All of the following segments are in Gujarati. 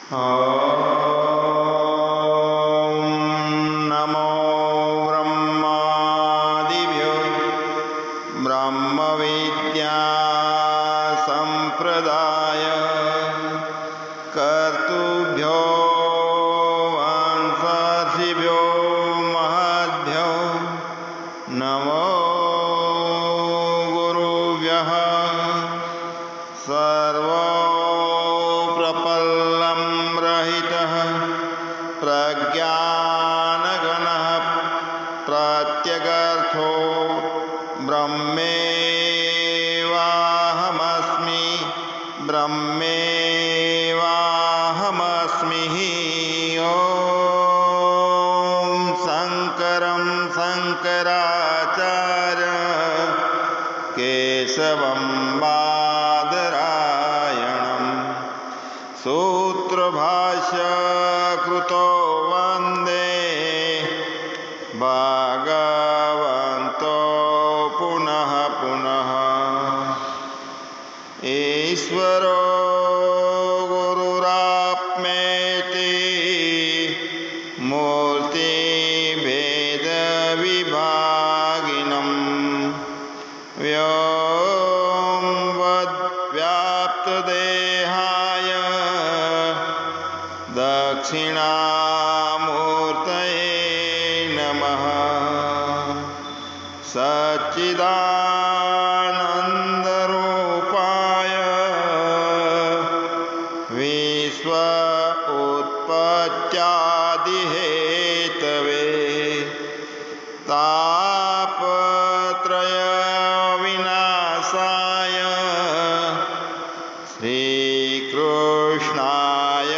ॐ नमो ब्रह्मादिभ्यो ब्रह्मविद्या संप्रदाय कर्तृभ्यो वंशार्षिभ्यो महद्भ्यो नमो गुरुभ्यः। सर्वप्रपल्लं रहितः प्रज्ञानघनः प्रत्यगर्थो ब्रह्मेवाहमस्मि ब्रह्मेवाहमस्मि। ॐ शङ्करं शङ्कराचार्यं केशवं बादरायणं सूत्रभाष्यकृतो वन्दे भगवन्तो पुनः पुनः। ईश्वरो गुरुरात्मेति मूर्तिभेदविभागिनं व्योमवद्व्याप्तदेहाय दक्षिणामूर्तये नमः। सच्चिदानन्दरूपाय विश्व उत्पत्त्यादिहेतवे तापत्रयविनाशाय श्रीकृष्णाय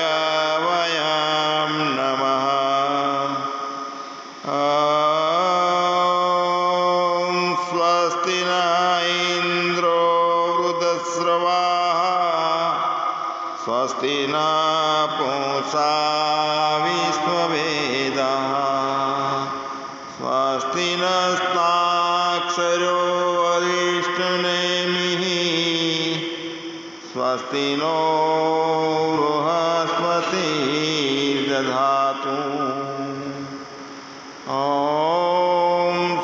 वयं नमः। ॐ स्वस्ति न इन्द्रो वृद्धश्रवाः स्वस्ति न पूषा विश्ववेदाः स्वस्ति नस्ताक्षरो अरिष्टनेमिः स्वस्ति नो बृहस्पतिर्दधातु। ॐ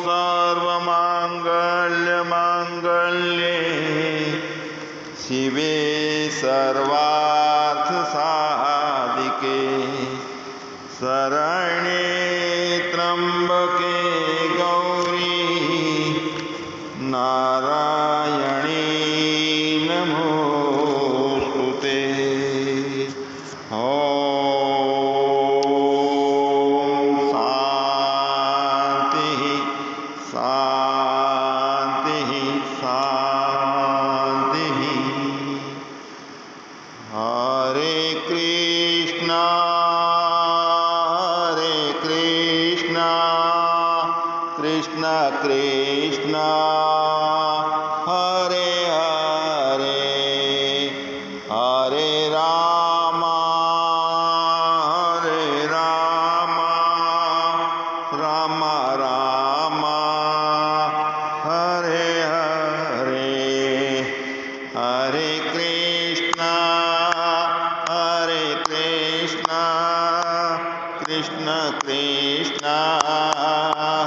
सर्वमङ्गलमाङ्गल्ये शिवे सर्वार्थसाधिके शरण्ये त्र्यम्बके गौरी नारायणी नमोस्तुते। ॐ शान्तिः शान्तिः शान्तिः। हरे कृष्णा कृष्ण कृष्ण हरे हरे हरे राम राम राम हरे हरे। हरे कृष्ण कृष्ण कृष्ण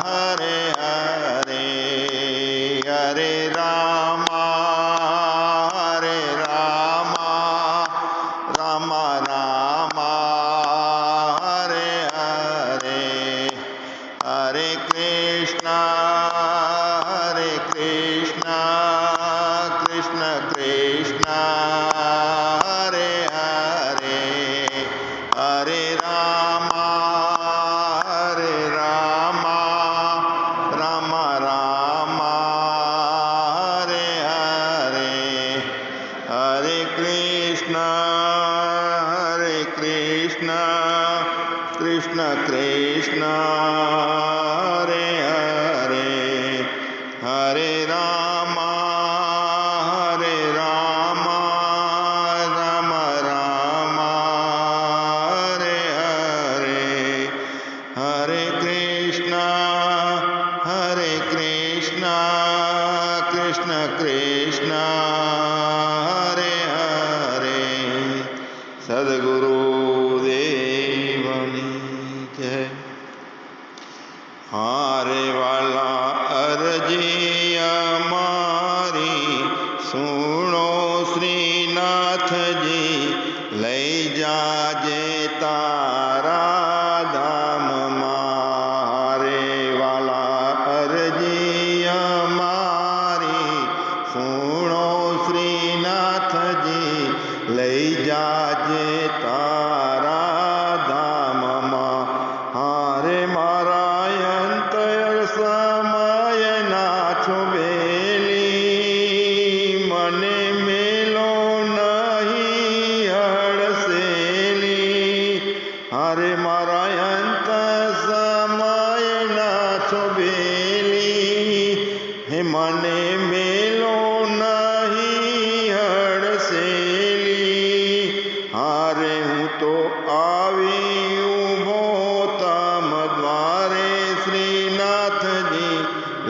हरे हरे हरे राम राम राम हरे हरे। हरे कृष्ण कृष्ण कृष्ण हरे हरे हरे राम राम राम हरे हरे। हरे कृष्ण कृष्ण कृष्ण हरे हरे हरे राम राम राम हरे हरे। हरे कृष्ण कृष्ण कृष्ण हरे हरे। सद्गुरु લઈ જાજે તારા ધામમાં. હારે વાલા અરજી અમારી સુણો શ્રીનાથજી, લઈ જાજે તારા ધામમાં. હારે મારા અંતર સમયના છો બેલી, મને મેલો નહીં હડસેલી. હારે મારા અંતર સમયના છો બેલી, હે મને મેલો નહીં હડસેલી. હારે હું તો આવી ઊભો તમ દ્વારે શ્રીનાથજી,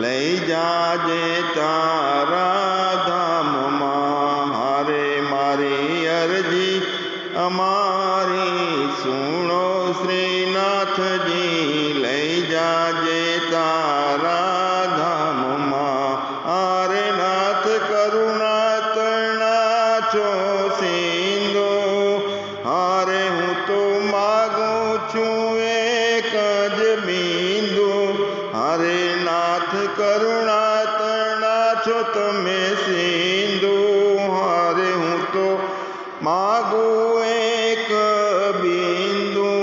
લઈ જાજે તારા ધામમાં. હારે મારી અરજી અમારી સુણો શ્રીનાથજી, લઈ જાજે તારા ધામમાં. હારે નાથ કરુણા તણા છો સિંધુ, હારે હું તો માગું છું એક જ બિંદુ. હારે નાથ કરુણા તણા છો તમે સિંધુ, હારે હું તો માગું એક બિંદુ.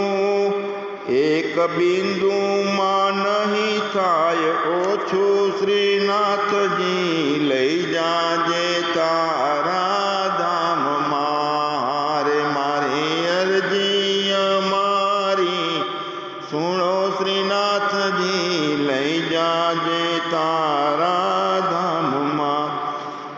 એક બિંદુમાં નહીં થાય ઓછું શ્રીનાથજી, લઈ જાજે તારા ધામમાં. હારે મારી અરજી અમારી સુણો શ્રીનાથજી, લઈ જાજે તારા ધામમાં.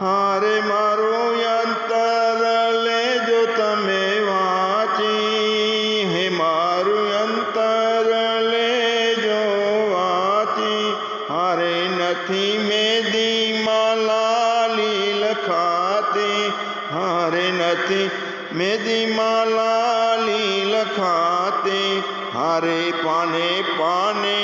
હારે મારું અંતર લેજો તમે વાંચી, હે મારું અંતર લેજો વાંચી. હારે નથી મેદીમાં લાલી લખાતી, હારે નથી મેદીમાં લાલી લખાતી. હારે પાને પાને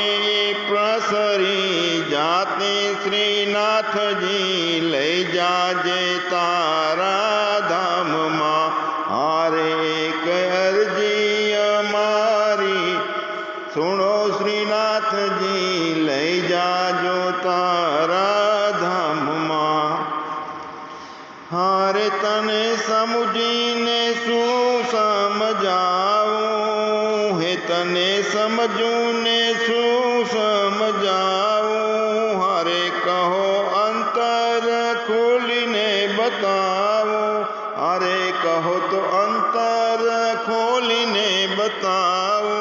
પ્રસરી જાતે શ્રીનાથજી, લઈ જાજે તારા ધામમાં. હારે એક અરજી અમારી સુણો શ્રીનાથજી, લઈ જાજો તારા ધામમાં. હારે તને સમજીને શું સમજાવું, હે તને સમજું ને શું સમજાવું. હારે કહો અંતર ખોલીને બતાવો, હારે કહો તો અંતર ખોલીને બતાવો.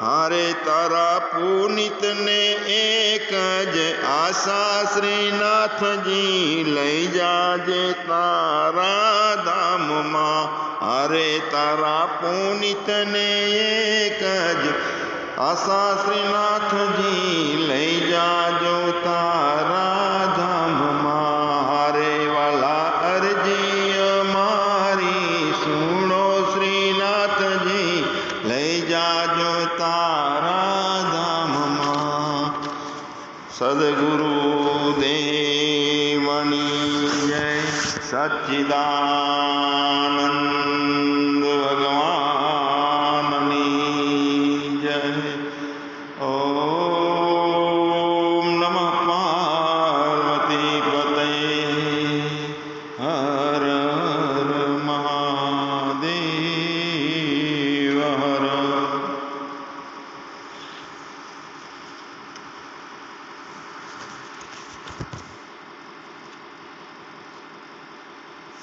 હારે તારા પુનિતને એક જ આશા શ્રીનાથજી, લઈ જાજે તારા ધામમાં. હારે તારા પુનિતને એક જ આશા શ્રીનાથજી, લઈ જાજો તારા ધામમાં. હારે વાલા અરજી અમારી સુણો શ્રીનાથજી, લઈ જાજો તારા ધામમાં. સદગુરુ દેવની જય. સચ્ચિદાનંદ ભગવાનની જય. ઓમ નમઃ પાર્વતી પતયે. હર હર મહાદેવ હર.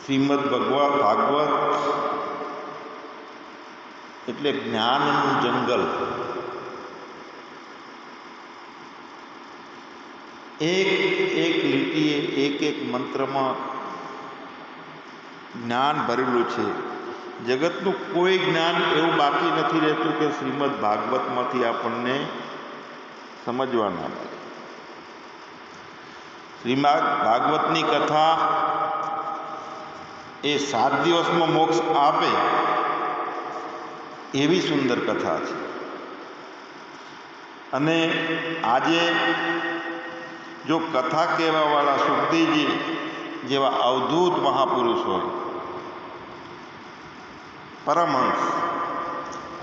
શ્રીમદ ભાગવત એટલે જ્ઞાનનું જંગલ. એક એક લીટીએ એક એક મંત્રમાં જ્ઞાન ભરેલું છે. જગતનું કોઈ જ્ઞાન એવું બાકી નથી રહેતું કે શ્રીમદ ભાગવતમાંથી આપણને સમજવા ના મળે. શ્રીમદ ભાગવતની કથા એ 7 દિવસમાં મોક્ષ આપે એવી સુંદર કથા છે. અને આજે જો કથા કહેવાવાળા સુખદેવજી જેવા અવધૂત મહાપુરુષ હોય પરમહંસ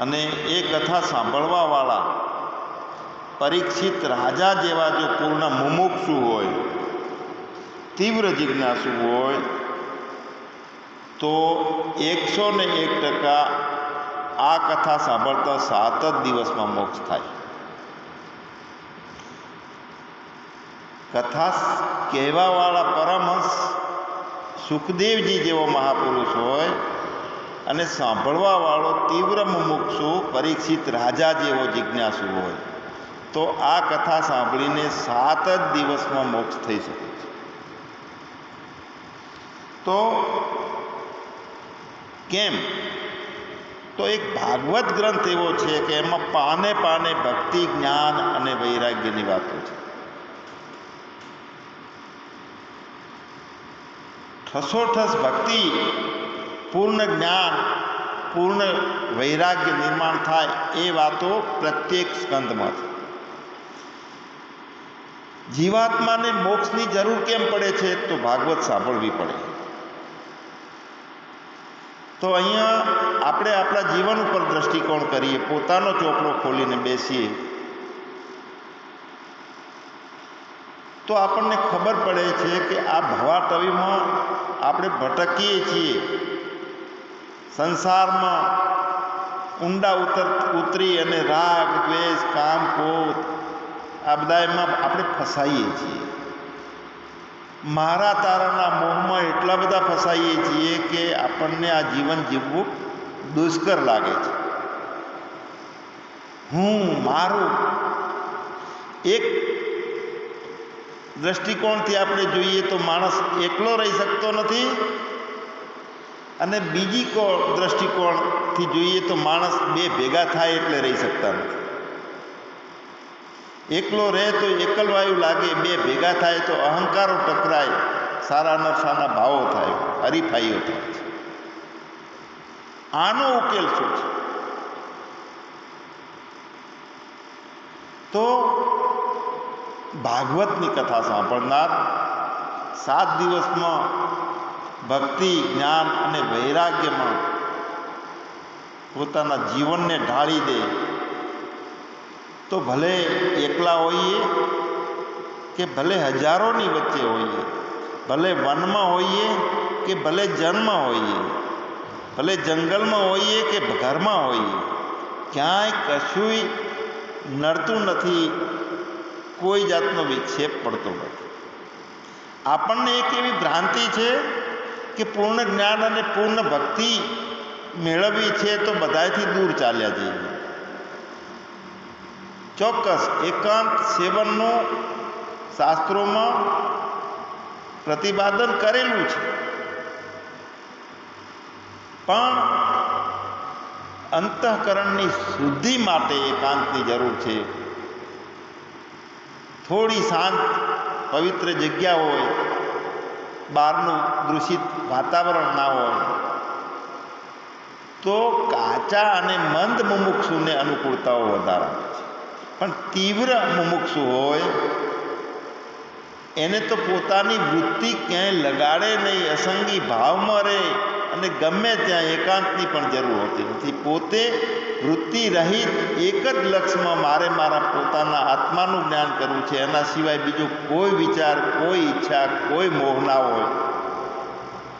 અને એ કથા સાંભળવાવાળા પરીક્ષિત રાજા જેવા જો પૂર્ણ મુમુક્ષુ હોય, તીવ્ર જિજ્ઞાસુ હોય, તો 101% આ કથા સાંભળતા 7 જ દિવસમાં મોક્ષ થાય. કથા કહેવાવાળા પરમહંસ સુખદેવજી જેવો મહાપુરુષ હોય અને સાંભળવાવાળો તીવ્ર મુમુક્ષુ પરીક્ષિત રાજા જેવો જિજ્ઞાસુ હોય, તો આ કથા સાંભળીને 7 જ દિવસમાં મોક્ષ થઈ શકે છે. તો કેમ? તો એક ભાગવત ગ્રંથ એવો છે કે એમાં પાને પાને ભક્તિ, જ્ઞાન અને વૈરાગ્યની વાતો છે. ઠસોઠસ ભક્તિ, પૂર્ણ જ્ઞાન, પૂર્ણ વૈરાગ્ય નિર્માણ થાય એ વાતો પ્રત્યેક સ્કંદમાં છે. જીવાત્માને મોક્ષની જરૂર કેમ પડે છે? તો ભાગવત સાંભળવી પડે. તો અહીંયા આપણે આપણા જીવન ઉપર દ્રષ્ટિકોણ કરીએ, પોતાનો ચોપડો ખોલીને બેસીએ તો આપણને ખબર પડે છે કે આ ભવાટવીમાં આપણે ભટકીએ છીએ. સંસારમાં ઊંડા ઉતરી અને રાગ, દ્વેષ, કામ, ક્રોધ આ બધામાં આપણે ફસાઈએ છીએ. મારા તારાના મોહમાં એટલા બધા ફસાઈએ છીએ કે આપણને આ જીવન જીવવું દુષ્કર લાગે છે. હું, મારું, એક દ્રષ્ટિકોણથી આપણે જોઈએ તો માણસ એકલો રહી શકતો નથી, અને બીજી દ્રષ્ટિકોણથી જોઈએ તો માણસ બે ભેગા થાય એટલે રહી શકતા નથી. એકલો રહે તો એકલવાયુ લાગે, બે ભેગા થાય તો અહંકારો ટકરાય, સારા નરસાના ભાવો થાય, હરીફાઈઓ થાય છે. આનો ઉકેલ શું છે? તો ભાગવતની કથા સાંભળનાર 7 દિવસમાં ભક્તિ, જ્ઞાન અને વૈરાગ્યમાં પોતાના જીવનને ઢાળી દે, તો ભલે એકલા હોઈએ કે ભલે હજારોની વચ્ચે હોઈએ, ભલે વનમાં હોઈએ કે ભલે જન્મમાં હોઈએ, ભલે જંગલમાં હોઈએ કે ઘરમાં હોઈએ, ક્યાંય કશુંય નડતું નથી, કોઈ જાતનો વિક્ષેપ પડતો નથી. આપણને એક એવી ભ્રાંતિ છે કે પૂર્ણ જ્ઞાન અને પૂર્ણ ભક્તિ મેળવવી છે તો બધાથી દૂર ચાલ્યા જઈએ. ચોક્કસ એકાંત સેવનનું શાસ્ત્રોમાં પ્રતિપાદન કરેલું છે, પણ અંતઃકરણની શુદ્ધિ માટે એકાંતની જરૂર છે. થોડી શાંત પવિત્ર જગ્યા હોય, બહારનું દૂષિત વાતાવરણ ના હોય, તો કાચા અને મંદ મુમુક્ષુને અનુકૂળતાઓ વધારે છે. પણ તીવ્ર મુમુક્ષુ હોય એને તો પોતાની વૃત્તિ ક્યાંય લગાડે નહીં, અસંગી ભાવમાં રહે અને ગમે ત્યાં એકાંતની પણ જરૂર હોતી નથી. પોતે વૃત્તિ રહિત એક જ લક્ષ્યમાં મારે મારા પોતાના આત્માનું જ્ઞાન કરવું છે, એના સિવાય બીજો કોઈ વિચાર, કોઈ ઈચ્છા, કોઈ મોહ ના હોય,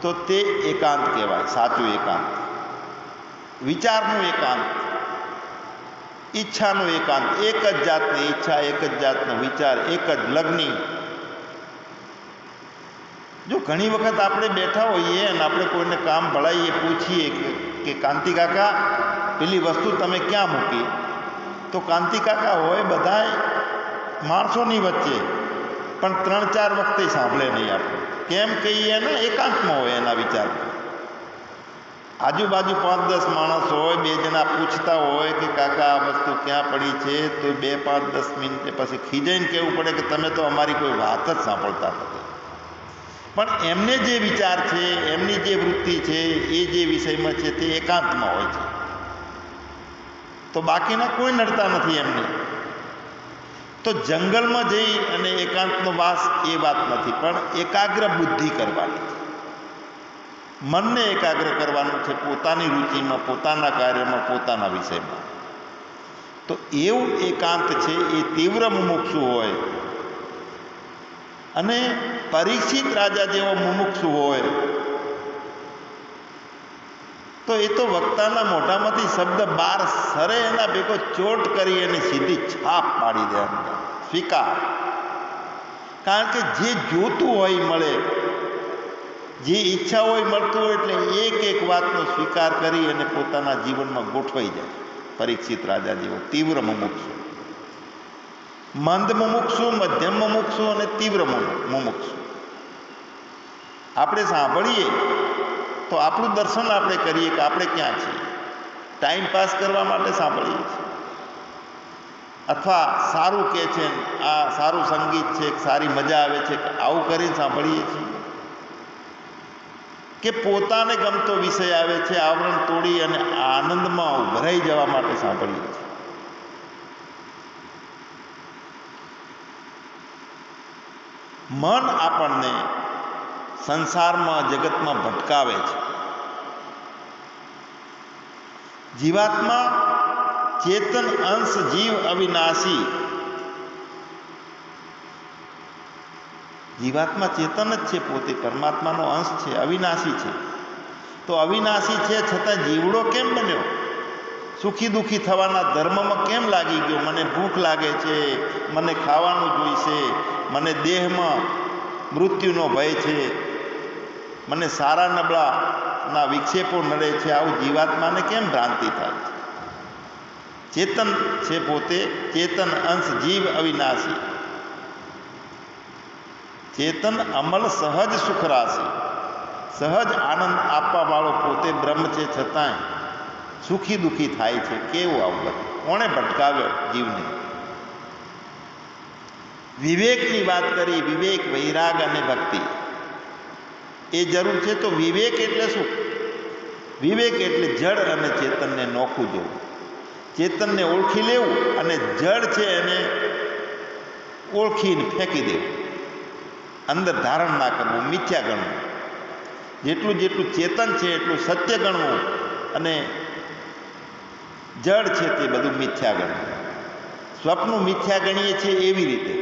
તો તે એકાંત કહેવાય. સાચું એકાંત, વિચારનું એકાંત, ઈચ્છાનું એકાંત, એક જ જાતની ઈચ્છા, એક જ જાતનો વિચાર, એક જ લગ્ની. જો ઘણી વખત આપણે બેઠા હોઈએ અને આપણે કોઈને કામ ભળાઈએ, પૂછીએ કે કાંતિ કાકા પેલી વસ્તુ તમે ક્યાં મૂકી, તો કાંતિ કાકા હોય બધાય માણસોની વચ્ચે, પણ 3-4 વખતે સાંભળે નહીં. આપણે કેમ કહીએ ને, એકાંતમાં હોય એના વિચાર. આજુબાજુ 5-10 માણસ હોય, 2 જણા પૂછતા હોય કે કાકા આ વસ્તુ ક્યાં પડી છે, તો 2-5-10 મિનિટ પછી ખીજાઈને કહેવું પડે કે તમે તો અમારી કોઈ વાત જ સાંભળતા નથી. પણ એમને જે વિચાર છે, એમની જે વૃત્તિ છે, એ જે વિષયમાં છે તે એકાંતમાં હોય છે, તો બાકીના કોઈ નડતા નથી એમને. તો જંગલમાં જઈ અને એકાંતનો વાસ એ વાત નથી, પણ એકાગ્ર બુદ્ધિ કરવાની. મનને એકાગ્ર કરવાનું છે પોતાની રુચિમાં, પોતાના કાર્યમાં, પોતાના વિષયમાં. તો એવું એકાંત છે એ તીવ્ર મુમુક્ષુ હોય. અને પરીક્ષિત રાજા જેવો મુમુક્ષુ હોય તો એ તો વક્તાના મોઢામાંથી શબ્દ બાર સરે એના ભેગો ચોટ કરી અને સીધી છાપ પાડી દે અંદર, સ્વીકાર. કારણ કે જે જોતું હોય મળે, જે ઈચ્છા હોય મળતું હોય, એટલે એક એક વાતનો સ્વીકાર કરી અને પોતાના જીવનમાં ગોઠવાઈ જાય. પરીક્ષિત રાજા જેવો તીવ્ર મુમુક્ષુ, મંદ મુમુક્ષુ, મધ્યમ મુમુક્ષુ અને તીવ્ર મુમુક્ષુ. આપણે સાંભળીએ તો આપણું દર્શન આપણે કરીએ કે આપણે ક્યાં છીએ. ટાઈમ પાસ કરવા માટે સાંભળીએ છીએ, અથવા સારું કહે છે, આ સારું સંગીત છે, સારી મજા આવે છે, આવું કરીને સાંભળીએ છીએ, કે પોતાને ગમતો વિષય આવે છે, આવરણ તોડી અને આનંદમાં ઉભરાઈ જવા માટે સાંભળીએ છીએ. મન આપણને સંસારમાં, જગતમાં ભટકાવે છે. જીવાત્મા ચેતન અંશ, જીવ અવિનાશી. જીવાત્મા ચેતન જ છે, પોતે પરમાત્માનો અંશ છે, અવિનાશી છે. તો અવિનાશી છે છતાં જીવડો કેમ બન્યો? સુખી દુઃખી થવાના ધર્મમાં કેમ લાગી ગયો? મને ભૂખ લાગે છે, મને ખાવાનું જોઈશે, મને દેહમાં મૃત્યુનો ભય છે, મને સારા નબળાના વિક્ષેપો નડે છે. આવું જીવાત્માને કેમ ભ્રાંતિ થાય છે? ચેતન છે પોતે, ચેતન અંશ, જીવ અવિનાશી. ચેતન અમલ સહજ સુખ રાશિ. સહજ આનંદ આપવાવાળો પોતે બ્રહ્મ છે, છતાંય સુખી દુઃખી થાય છે. કેવું આવું? કોણે ભટકાવ્યો જીવને? વિવેકની વાત કરી, વિવેક, વૈરાગ અને ભક્તિ એ જરૂર છે. તો વિવેક એટલે શું? વિવેક એટલે જડ અને ચેતનને નોખું જોવું, ચેતનને ઓળખી લેવું અને જડ છે એને ઓળખીને ફેંકી દેવું, અંદર ધારણ ના કરવું, મિથ્યા ગણવું. જેટલું જેટલું ચેતન છે એટલું સત્ય ગણવું અને જડ છે તે બધું મિથ્યા ગણવું. સ્વપ્નું મિથ્યા ગણીએ છીએ એવી રીતે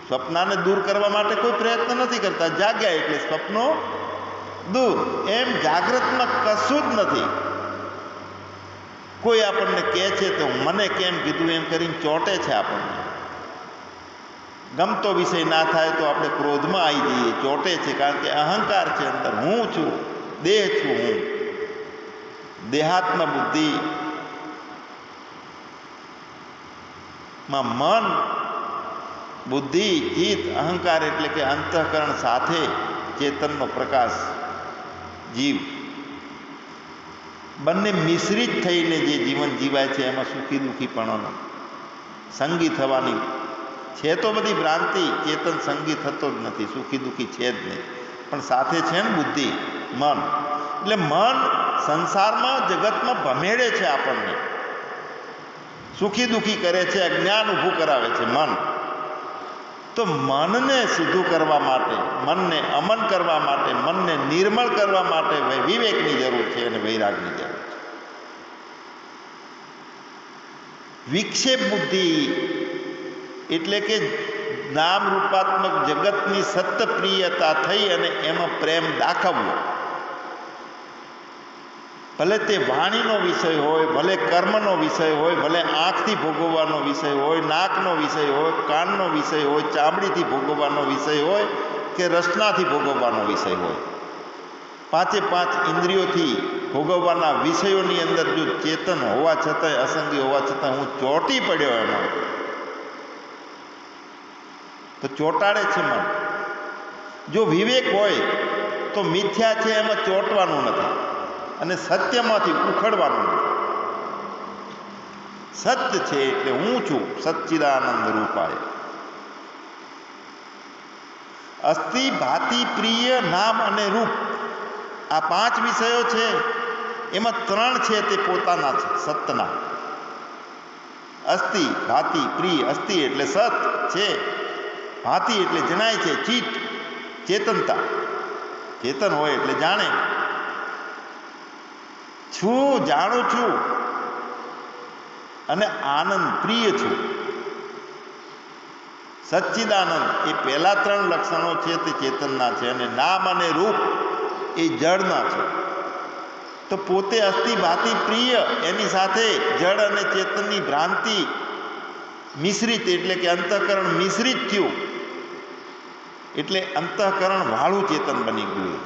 સ્વપ્નાને દૂર કરવા માટે કોઈ પ્રયત્ન નથી કરતા. જાગ્યા એટલે સ્વપ્નો દૂર. એમ જાગ્રતમાં કશું જ નથી. કોઈ આપણને કહે છે તો મને કેમ કીધું એમ કરીને ચોંટે છે આપણને. ગમતો વિષય ના થાય તો આપણે ક્રોધમાં આવી જઈએ, ચોંટે છે. કારણ કે અહંકાર છે અંદર, હું છું, દેહ છું હું. દેહાત્મ બુદ્ધિ માં મન, બુદ્ધિ, ચિત્ત, અહંકાર એટલે કે અંતઃકરણ સાથે ચેતનનો પ્રકાશ, જીવ, બંને મિશ્રિત થઈને જે જીવન જીવાય છે એમાં સુખી દુઃખીપણો સંગી થવાની છે. તો બધી ભ્રાંતિ. ચેતન સંગી થતો જ નથી, સુખી દુઃખી છે જ નહીં. પણ સાથે છે ને બુદ્ધિ, મન. એટલે મન સંસારમાં, જગતમાં ભમેડે છે આપણને, સુખી દુઃખી કરે છે, અજ્ઞાન ઊભું કરાવે છે મન. તો મનને સીધું કરવા માટે, મનને અમન કરવા માટે, મનને નિર્મળ કરવા માટે વિવેકની જરૂર છે અને વૈરાગની જરૂર છે. વિક્ષેપ બુદ્ધિ એટલે કે નામ રૂપાત્મક જગતની સત્પ્રિયતા થઈ અને એમાં પ્રેમ દાખવવો. ભલે તે વાણીનો વિષય હોય, ભલે કર્મનો વિષય હોય, ભલે આંખથી ભોગવવાનો વિષય હોય, નાકનો વિષય હોય, કાનનો વિષય હોય, ચામડીથી ભોગવવાનો વિષય હોય કે રસનાથી ભોગવવાનો વિષય હોય. પાંચે પાંચ ઇન્દ્રિયોથી ભોગવવાના વિષયોની અંદર જો ચેતન હોવા છતાંય, અસંગી હોવા છતાં હું ચોંટી પડ્યો એમાં, તો ચોંટાડે છે મન. જો વિવેક હોય તો મિથ્યા છે એમાં ચોંટવાનું નથી અને સત્યમાંથી ઉખડવાનું નથી. સત્ય છે એટલે હું છું, સચ્ચિદાનંદ રૂપાય. અસ્થિ, ભાતિ, પ્રિય, નામ અને રૂપ, આ પાંચ વિષયો છે. એમાં ત્રણ છે તે પોતાના છે, સતના. અસ્થિ, ભાતિ, પ્રિય. અસ્થિ એટલે સત છે, ભાતિ એટલે જણાય છે, ચિત્ત, ચેતનતા, ચેતન હોય એટલે જાણે. છું, જાણું છું અને આનંદ પ્રિય છું. સચ્ચિદાનંદ એ પહેલા 3 લક્ષણો છે તે ચેતનના છે, અને નામ અને રૂપ એ જળના છે. તો પોતે અસ્થિ ભાતિ પ્રિય, એની સાથે જળ અને ચેતનની ભ્રાંતિ મિશ્રિત, એટલે કે અંતઃકરણ મિશ્રિત થયું, એટલે અંતઃકરણ વાળું ચેતન બની ગયું.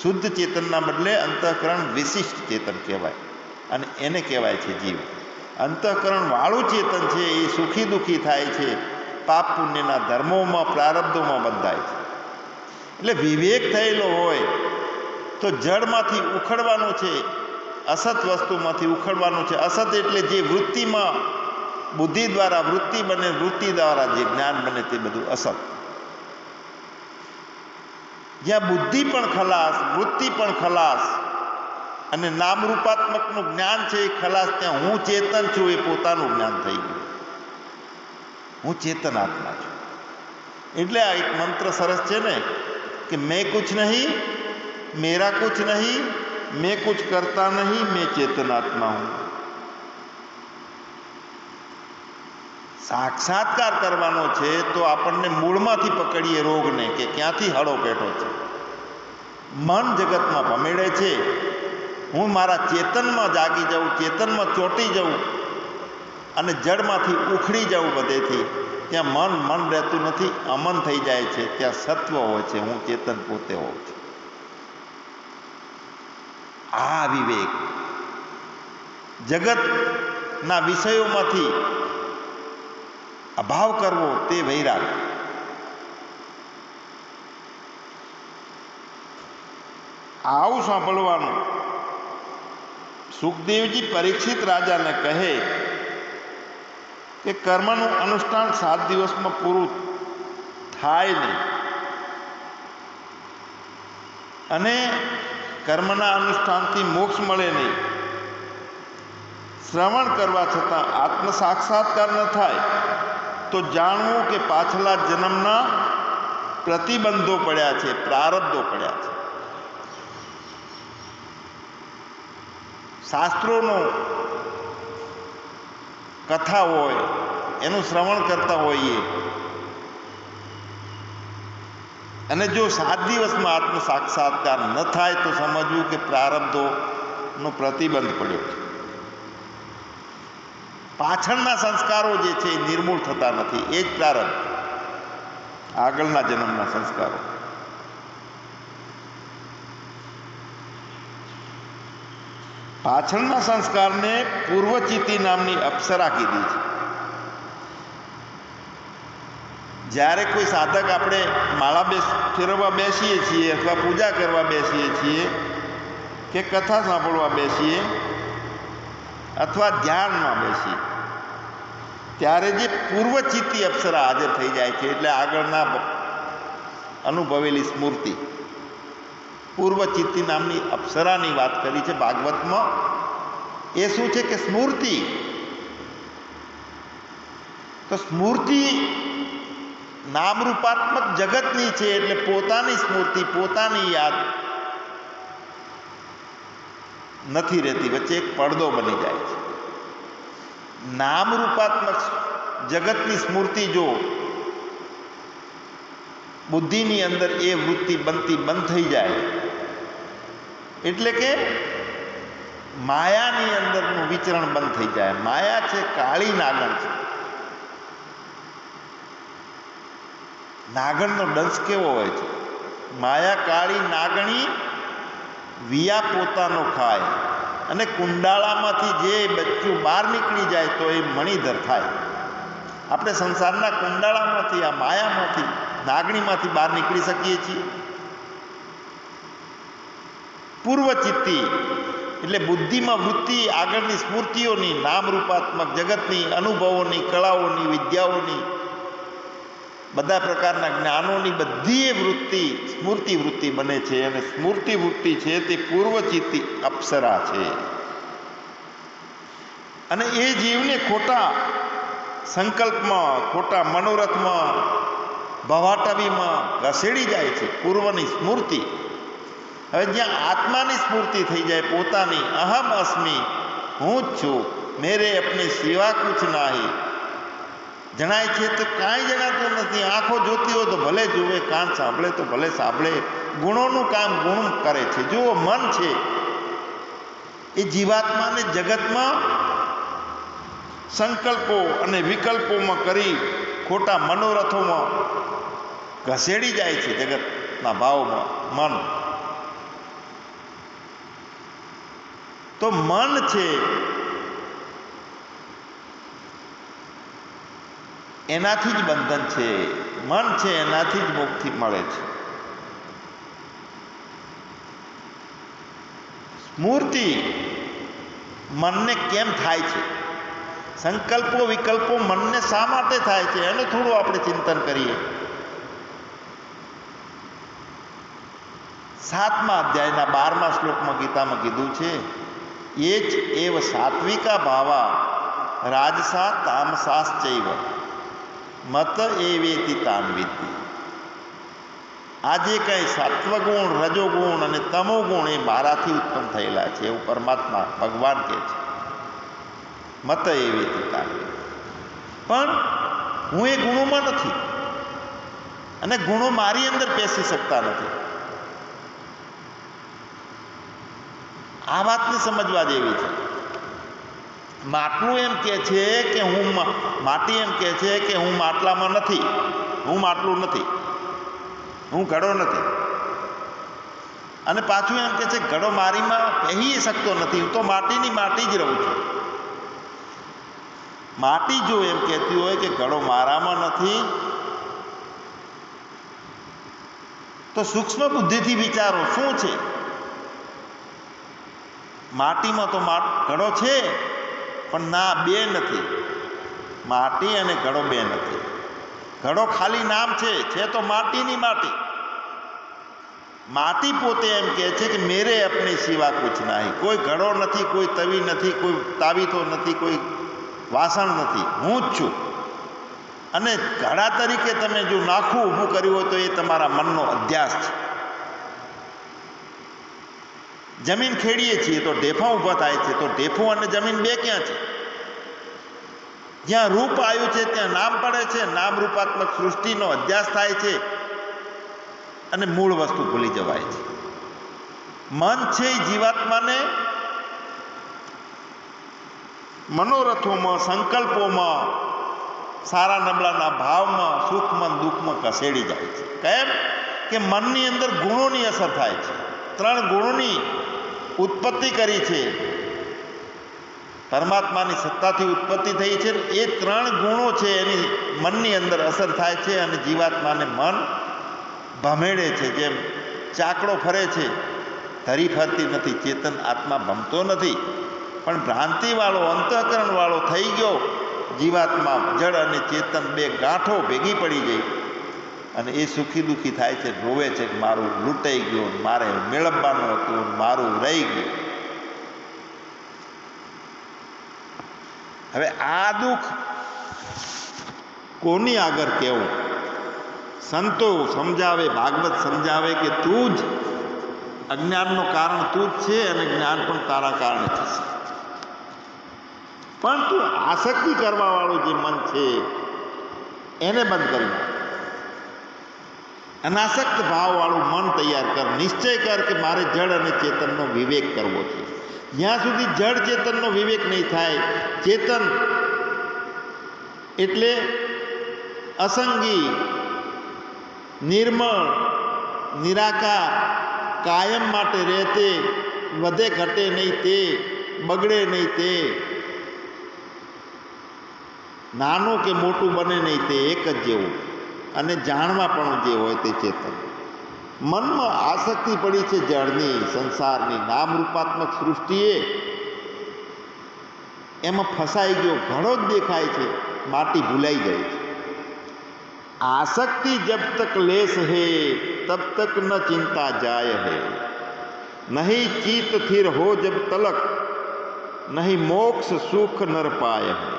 શુદ્ધ ચેતનના બદલે અંતઃકરણ વિશિષ્ટ ચેતન કહેવાય, અને એને કહેવાય છે જીવ. અંતઃકરણ વાળું ચેતન છે એ સુખી દુઃખી થાય છે, પાપ પુણ્યના ધર્મોમાં પ્રારબ્ધોમાં બંધાય છે. એટલે વિવેક થયેલો હોય તો જળમાંથી ઉખડવાનું છે, અસત વસ્તુમાંથી ઉખડવાનું છે. અસત એટલે જે વૃત્તિમાં બુદ્ધિ દ્વારા વૃત્તિ બને, વૃત્તિ દ્વારા જે જ્ઞાન બને તે બધું અસત. જ્યાં બુદ્ધિ પણ ખલાસ, વૃત્તિ પણ ખલાસ અને નામરૂપાત્મકનું જ્ઞાન છે એ ખલાસ, ત્યાં હું ચેતન છું એ પોતાનું જ્ઞાન થઈ ગયું. હું ચેતન આત્મા છું. એટલે આ એક મંત્ર સરસ છે ને કે મેં કુછ નહીં, મેરા કુછ નહીં, મેં કુછ કરતા નહીં, મેં ચેતન આત્મા હું. સાક્ષાત્કાર કરવાનો છે તો આપણને મૂળમાંથી પકડીએ રોગને કે ક્યાંથી હળો પેટો છે. મન જગતમાં ભમેડે છે, હું મારા ચેતનમાં જાગી જાઉં, ચેતનમાં ચોંટી જાઉં અને જડમાંથી ઉખડી જાઉં બધેથી. ત્યાં મન રહેતું નથી, અમન થઈ જાય છે. ત્યાં સત્વ હોય છે, હું ચેતન પોતે હોઉં છું. આ વિવેક, જગતના વિષયોમાંથી અભાવ કરવો તે વૈરાગ. આવું સાંભળવાનું. સુખદેવજી પરીક્ષિત રાજાને કહે કે કર્મનું અનુષ્ઠાન 7 દિવસમાં પૂરું થાય નહીં, અને કર્મના અનુષ્ઠાનથી મોક્ષ મળે નહીં. શ્રવણ કરવા છતાં આત્મ સાક્ષાત્કાર ન થાય તો જાણવું કે પાછલા જન્મના પ્રતિબંધો પડ્યા છે, પ્રારબ્ધો પડ્યા છે. શાસ્ત્રોનો કથા હોય એનું શ્રવણ કરતા હોઈએ, અને જો 7 દિવસમાં આત્મ સાક્ષાત્કાર ન થાય તો સમજવું કે પ્રારબ્ધોનો પ્રતિબંધ પડ્યો છે. પાછળના સંસ્કારો જે છે એ નિર્મૂળ થતા નથી, એ જ પ્રારબ્ધ, આગળના જન્મના સંસ્કારો. પાછળના સંસ્કારને પૂર્વચિત્તી નામની અપ્સરા કીધી છે. જ્યારે કોઈ સાધક આપણે માળા ફેરવવા બેસીએ છીએ, અથવા પૂજા કરવા બેસીએ છીએ, કે કથા સાંભળવા બેસીએ, અથવા ધ્યાનમાં બેસીએ, ત્યારે જે પૂર્વચિત્તી અપ્સરા હાજર થઈ જાય છે, એટલે આગળના અનુભવેલી સ્મૃતિ. પૂર્વચિત્તી નામની અપ્સરાની વાત કરી છે ભાગવતમાં. એ શું છે કે સ્મૃતિ. તો સ્મૃતિ નામરૂપાત્મક જગતની છે, એટલે પોતાની સ્મૃતિ, પોતાની યાદ નથી રહેતી, વચ્ચે એક પડદો બની જાય છે. નામરૂપાત્મક જગતની સ્મૃતિ જો બુદ્ધિની અંદર એ વૃત્તિ બનતી બંધ થઈ જાય, એટલે કે માયાની અંદરનું વિચરણ બંધ થઈ જાય. માયા છે કાળી નાગણ છે. નાગણનો ડંસ કેવો હોય છે? માયા કાળી નાગણી વિયા પોતાનો ખાય, અને કુંડાળામાંથી જે બચ્ચું બહાર નીકળી જાય તો એ મણિધર થાય. આપણે સંસારના કુંડાળામાંથી, આ માયામાંથી, નાગણીમાંથી બહાર નીકળી શકીએ છીએ. પૂર્વચિત્તી એટલે બુદ્ધિમાં વૃત્તિ આગળની સ્મૃતિઓની, નામરૂપાત્મક જગતની, અનુભવોની, કળાઓની, વિદ્યાઓની, બધા પ્રકારના જ્ઞાનોની બધી વૃત્તિ સ્મૃતિ વૃત્તિ બને છે. અને સ્મૃતિ વૃત્તિ છે તે પૂર્વચિત્તી અપ્સરા છે. અને એ જીવને ખોટા સંકલ્પમાં, ખોટા મનોરથમાં, ભવાટવીમાં ઘસેડી જાય છે. પૂર્વની સ્મૃતિ હવે જ્યાં આત્માની સ્ફૂર્તિ થઈ જાય, પોતાની અહમ અસ્મિ, હું જ છું, મેરે અપને સિવા કુછ નાહી, જણાય છે તો કાંઈ જણાતું નથી. આંખો જોતી હોય તો ભલે જુએ, કાન સાંભળે તો ભલે સાંભળે, ગુણોનું કામ ગુણ કરે છે. જુઓ, મન છે એ જીવાત્માને જગતમાં સંકલ્પો અને વિકલ્પોમાં કરી ખોટા મનોરથોમાં ઘસેડી જાય છે. જગતના ભાવમાં મન, તો મન છે એનાથી જ બંધન છે, મન છે એનાથી જ મુક્તિ મળે છે. સ્મૃતિ મનને કેમ થાય છે? સંકલ્પો વિકલ્પો મનને શા માટે થાય છે? એનું થોડું આપણે ચિંતન કરીએ. 7મા અધ્યાયના 12મા શ્લોકમાં ગીતામાં કીધું છે, એ જ એવ સાત્વિકા ભાવા રાજસા તામસાશ્ચૈવ મત એવેતિ તાન વિદ્ધિ. આ જે કંઈ સત્વગુણ, રજોગુણ અને તમોગુણ એ મારાથી ઉત્પન્ન થયેલા છે એવું પરમાત્મા ભગવાન કહે છે. મત એવેતિ તાન વિદ્ધિ. પણ હું એ ગુણોમાં નથી અને ગુણો મારી અંદર પેસી શકતા નથી. આ વાતને સમજવા જેવી છે. માટલું એમ કહે છે કે માટી એમ કહે છે કે હું માટલામાં નથી, હું માટલું નથી, હું ઘડો નથી. અને પાછું એમ કહે છે ઘડો મારીમાં પહેરી શકતો નથી, હું તો માટીની માટી જ રહું છું. માટી જો એમ કહેતી હોય કે ઘડો મારામાં નથી, તો સૂક્ષ્મ બુદ્ધિથી વિચારો શું છે? માટીમાં તો ઘડો છે, પણ ના, બે નથી. માટી અને ઘડો બે નથી. ઘડો ખાલી નામ છે તો માટીની માટી. માટી પોતે એમ કહે છે કે મેરે અપને સિવા કુછ નહીં. કોઈ ઘડો નથી, કોઈ તવી નથી, કોઈ તાવીતો નથી, કોઈ વાસણ નથી, હું જ છું. અને ઘડા તરીકે તમે જો નાખું ઊભું કર્યું હોય તો એ તમારા મનનો અધ્યાસ છે. જમીન ખેડીએ છીએ તો ઢેફા ઊભા થાય છે, તો ઢેફું અને જમીન બે ક્યાં છે? જ્યાં રૂપ આવ્યું છે ત્યાં નામ પડે છે, નામ રૂપાત્મક સૃષ્ટિનો અધ્યાસ થાય છે અને મૂળ વસ્તુ ભૂલી જવાય છે. મન છે એ જીવાત્માને મનોરથોમાં, સંકલ્પોમાં, સારા નબળાના ભાવમાં, સુખમાં દુઃખમાં ખસેડી જાય છે. કેમ કે મનની અંદર ગુણોની અસર થાય છે. 3 ગુણોની ઉત્પત્તિ કરી છે. પરમાત્માની સત્તાથી ઉત્પત્તિ થઈ છે. એ 3 ગુણો છે એની મનની અંદર અસર થાય છે અને જીવાત્માને મન ભમેડે છે. જેમ ચાકડો ફરે છે, ધરી ફરતી નથી, ચેતન આત્મા ભમતો નથી, પણ ભ્રાંતિવાળો, અંતઃકરણવાળો થઈ ગયો. જીવાત્મા જળ અને ચેતન બે ગાંઠો ભેગી પડી ગઈ અને એ સુખી દુઃખી થાય છે, રોવે છે કે મારું લૂંટાઈ ગયું, મારે મેળવવાનું હતું, મારું રહી ગયું. હવે આ દુઃખ કોની આગળ કહેવું? સંતો સમજાવે, ભાગવત સમજાવે કે તું જ અજ્ઞાનનું કારણ તું જ છે અને જ્ઞાન પણ તારા કારણે થશે. પણ તું આસક્તિ કરવાવાળું જે મન છે એને બંધ કરી નાખ. અનાસક્ત ભાવવાળું મન તૈયાર કર. નિશ્ચય કર કે મારે જળ અને ચેતનનો વિવેક કરવો છે. જ્યાં સુધી જળ ચેતનનો વિવેક નહીં થાય, ચેતન એટલે અસંગી, નિર્મળ, નિરાકાર, કાયમ માટે રહેતે, વધે ઘટે નહીં તે, બગડે નહીં તે, નાનું કે મોટું બને નહીં તે, એક જ જેવું, અને જાણવા પણ જે હોય તે ચેતન. મનમાં આસક્તિ પડી છે જળની, સંસારની, નામરૂપાત્મક સૃષ્ટિએ, એમાં ફસાઈ ગયો, ઘડો જ દેખાય છે, માટી ભૂલાઈ જાય છે. आसक्ति जब तक लेस है तब तक न चिंता जाय है, नहीं चीत थिर हो जब तलक नहीं मोक्ष सुख नर पाय है.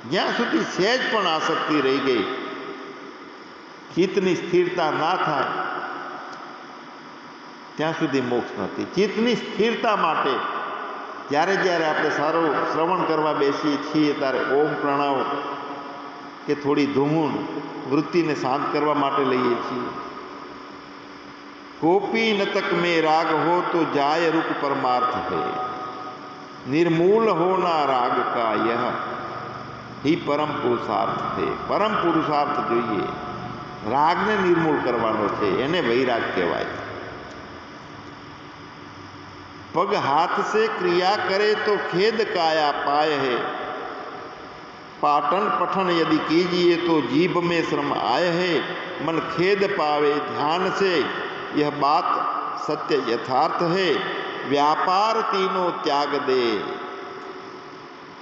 જ્યાં સુધી સહેજ પણ આસક્તિ રહી ગઈ, ચિત્તની સ્થિરતા ના થાય, ત્યાં સુધી મોક્ષ નથી. ચિત્તની સ્થિરતા માટે જ્યારે જ્યારે આપણે સારું શ્રવણ કરવા બેસીએ છીએ ત્યારે ઓમ પ્રણવ કે થોડી ધૂન વૃત્તિને શાંત કરવા માટે લઈએ છીએ. કોપી ન તક મેં રાગ હો તો જાય રૂપ પરમાર્થ है, निर्मूल होना राग का यह ही પરમ પુરુષાર્થ છે. પરમ પુરુષાર્થ જોઈએ, રાગને નિર્મૂળ કરવાનો છે, એને વૈરાગ કહેવાય. पग हाथ से क्रिया करे तो खेद काया पाय है, पाटन पठन यदि कीजिए तो जीभ में श्रम आय है. मन खेद पावे ध्यान से यह बात सत्य यथार्थ है, व्यापार तीनों त्याग दे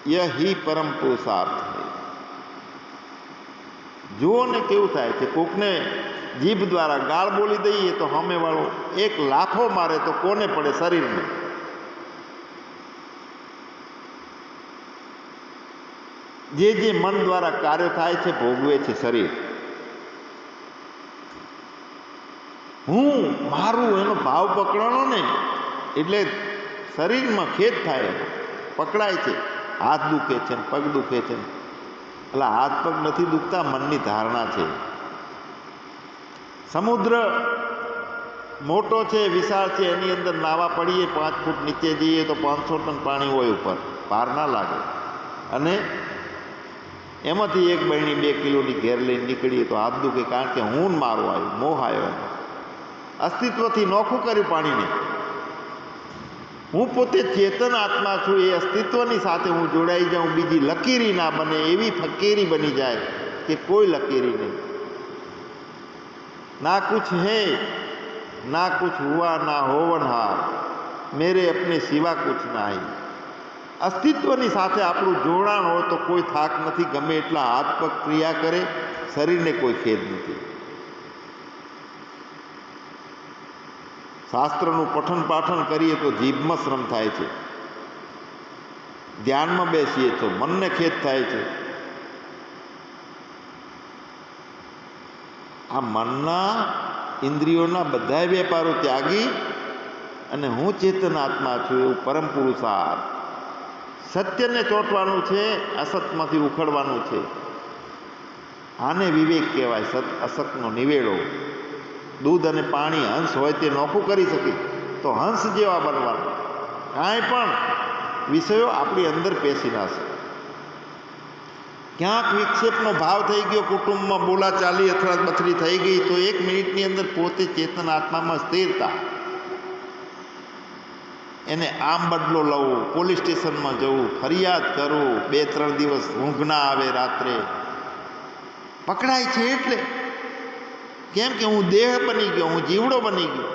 यह ही परम पुरुषार्थ है. જુઓ ને કેવું થાય છે, કોકને જીભ દ્વારા ગાળ બોલી દઈએ તો સામેવાળો એક લાફો મારે તો કોને પડે? શરીરને. જે જે મન દ્વારા કાર્ય થાય છે ભોગવે છે શરીર. હું મારું એનો ભાવ પકડવાનો ને એટલે શરીરમાં ખેદ થાય, પકડાય છે. હાથ દુખે છે ને પગ દુખે છે, એટલે હાથ પગ નથી દુખતા, મનની ધારણા છે. સમુદ્ર મોટો છે, વિશાળ છે, એની અંદર નાવા પડીએ, 5 ફૂટ નીચે જઈએ તો 500 ટન પાણી હોય ઉપર, ભાર ના લાગે. અને એમાંથી એક બહેણી 2 કિલોની ઘેર લઈને નીકળીએ તો હાથ દુખે, કારણ કે હું મારો આવ્યો, મોહ આવ્યો, અસ્તિત્વથી નોખું કર્યું પાણીને. હું પોતે ચેતન આત્મા છું, એ અસ્તિત્વની સાથે હું જોડાઈ જાઉં, બીજી લકીરી ના બને, એવી ફકીરી બની જાય કે કોઈ લકીરી નહીં. ના કુછ હે ના કુછ હુઆ ના હોવનહાર, મેરે અપને સિવા કુછ નહીં. અસ્તિત્વની સાથે આપણું જોડાણ હોય તો કોઈ થાક નથી, ગમે એટલા હાથ પગ ક્રિયા કરે, શરીરને કોઈ ખેદ નથી. શાસ્ત્રનું પઠન પાઠન કરીએ તો જીભમાં શ્રમ થાય છે, ધ્યાનમાં બેસીએ તો મનને ખેદ થાય છે. આ મનના ઇન્દ્રિયોના બધા વેપારો ત્યાગી અને હું ચેતન આત્મા છું એવું પરમ પુરુષાર્થ. સત્યને ચોંટવાનું છે, અસતમાંથી ઉખડવાનું છે. આને વિવેક કહેવાય. સત અસતનો નિવેડો. દૂધ અને પાણી હંસ હોય તે નોખું કરી શકે તો હંસ જેવા બનવાનું. કાંઈ પણ વિષયો આપણી અંદર પેસી ના શકે. ક્યાંક વિક્ષેપનો ભાવ થઈ ગયો, કુટુંબમાં બોલાચાલી અથડાબથડી થઈ ગઈ, તો 1 મિનિટની અંદર પોતે ચેતન આત્મામાં સ્થિરતા. એને આમ બદલો લવો, પોલીસ સ્ટેશનમાં જવું, ફરિયાદ કરવું, 2-3 દિવસ ઊંઘ ના આવે રાત્રે, પકડાય છે. એટલે કેમ કે હું દેહ બની ગયો, હું જીવડો બની ગયો.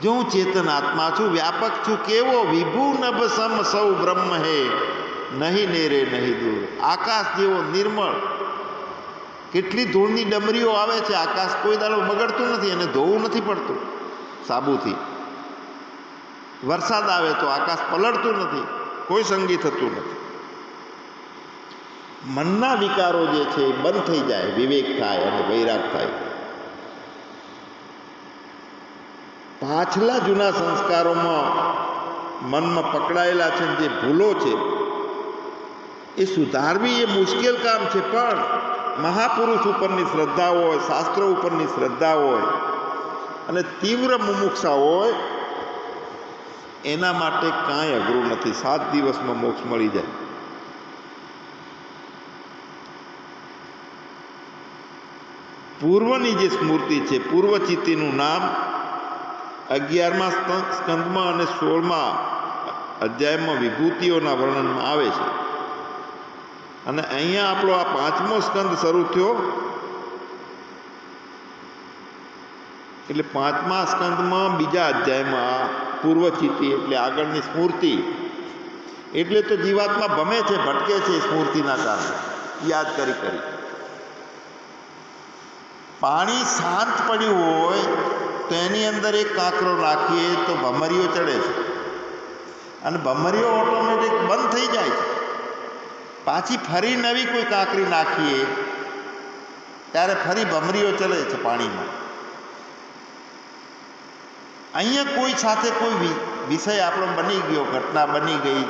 જો હું ચેતન આત્મા છું, વ્યાપક છું, કેવો વિભુ નભ સમ સૌ બ્રહ્મ હે, નહીં નેરે નહીં દૂર. આકાશ જેવો નિર્મળ. કેટલી ધૂળની ડમરીઓ આવે છે, આકાશ કોઈ દાડો બગડતું નથી, અને ધોવું નથી પડતું સાબુથી. વરસાદ આવે તો આકાશ પલળતું નથી, કોઈ સંગી થતું નથી. મનના વિકારો જે છે એ બંધ થઈ જાય, વિવેક થાય અને વૈરાગ થાય. પાછલા જૂના સંસ્કારોમાં મનમાં પકડાયેલા છે, જે ભૂલો છે એ સુધારવી એ મુશ્કેલ કામ છે. પણ મહાપુરુષ ઉપરની શ્રદ્ધા હોય, શાસ્ત્રો ઉપરની શ્રદ્ધા હોય અને તીવ્ર મુમુક્ષા હોય, એના માટે કાંઈ અઘરું નથી. 7 દિવસમાં મોક્ષ મળી જાય. પૂર્વની જે સ્મૃતિ છે, પૂર્વચિત્તીનું નામ 11મા સ્કંદમાં અને 16મા અધ્યાયમાં વિભૂતિઓના વર્ણનમાં આવે છે. અને અહીંયા આપણો આ 5મો સ્કંદ શરૂ થયો, એટલે 5મા સ્કંદમાં બીજા અધ્યાયમાં પૂર્વચિત્તી એટલે આગળની સ્મૃતિ. એટલે તો જીવાત્મા ભમે છે, ભટકે છે સ્મૃતિના કારણે, યાદ કરી કરી. પાણી શાંત પડ્યું હોય તો એની અંદર એક કાંકરો નાખીએ તો ભમરીઓ ચડે છે, અને ભમરીઓ ઓટોમેટિક બંધ થઈ જાય છે. પાછી ફરી નવી કોઈ કાંકરી નાખીએ ત્યારે ફરી ભમરીઓ ચડે છે પાણીમાં. અહીંયા કોઈ સાથે કોઈ વિષય આપણો બની ગયો, ઘટના બની ગઈ,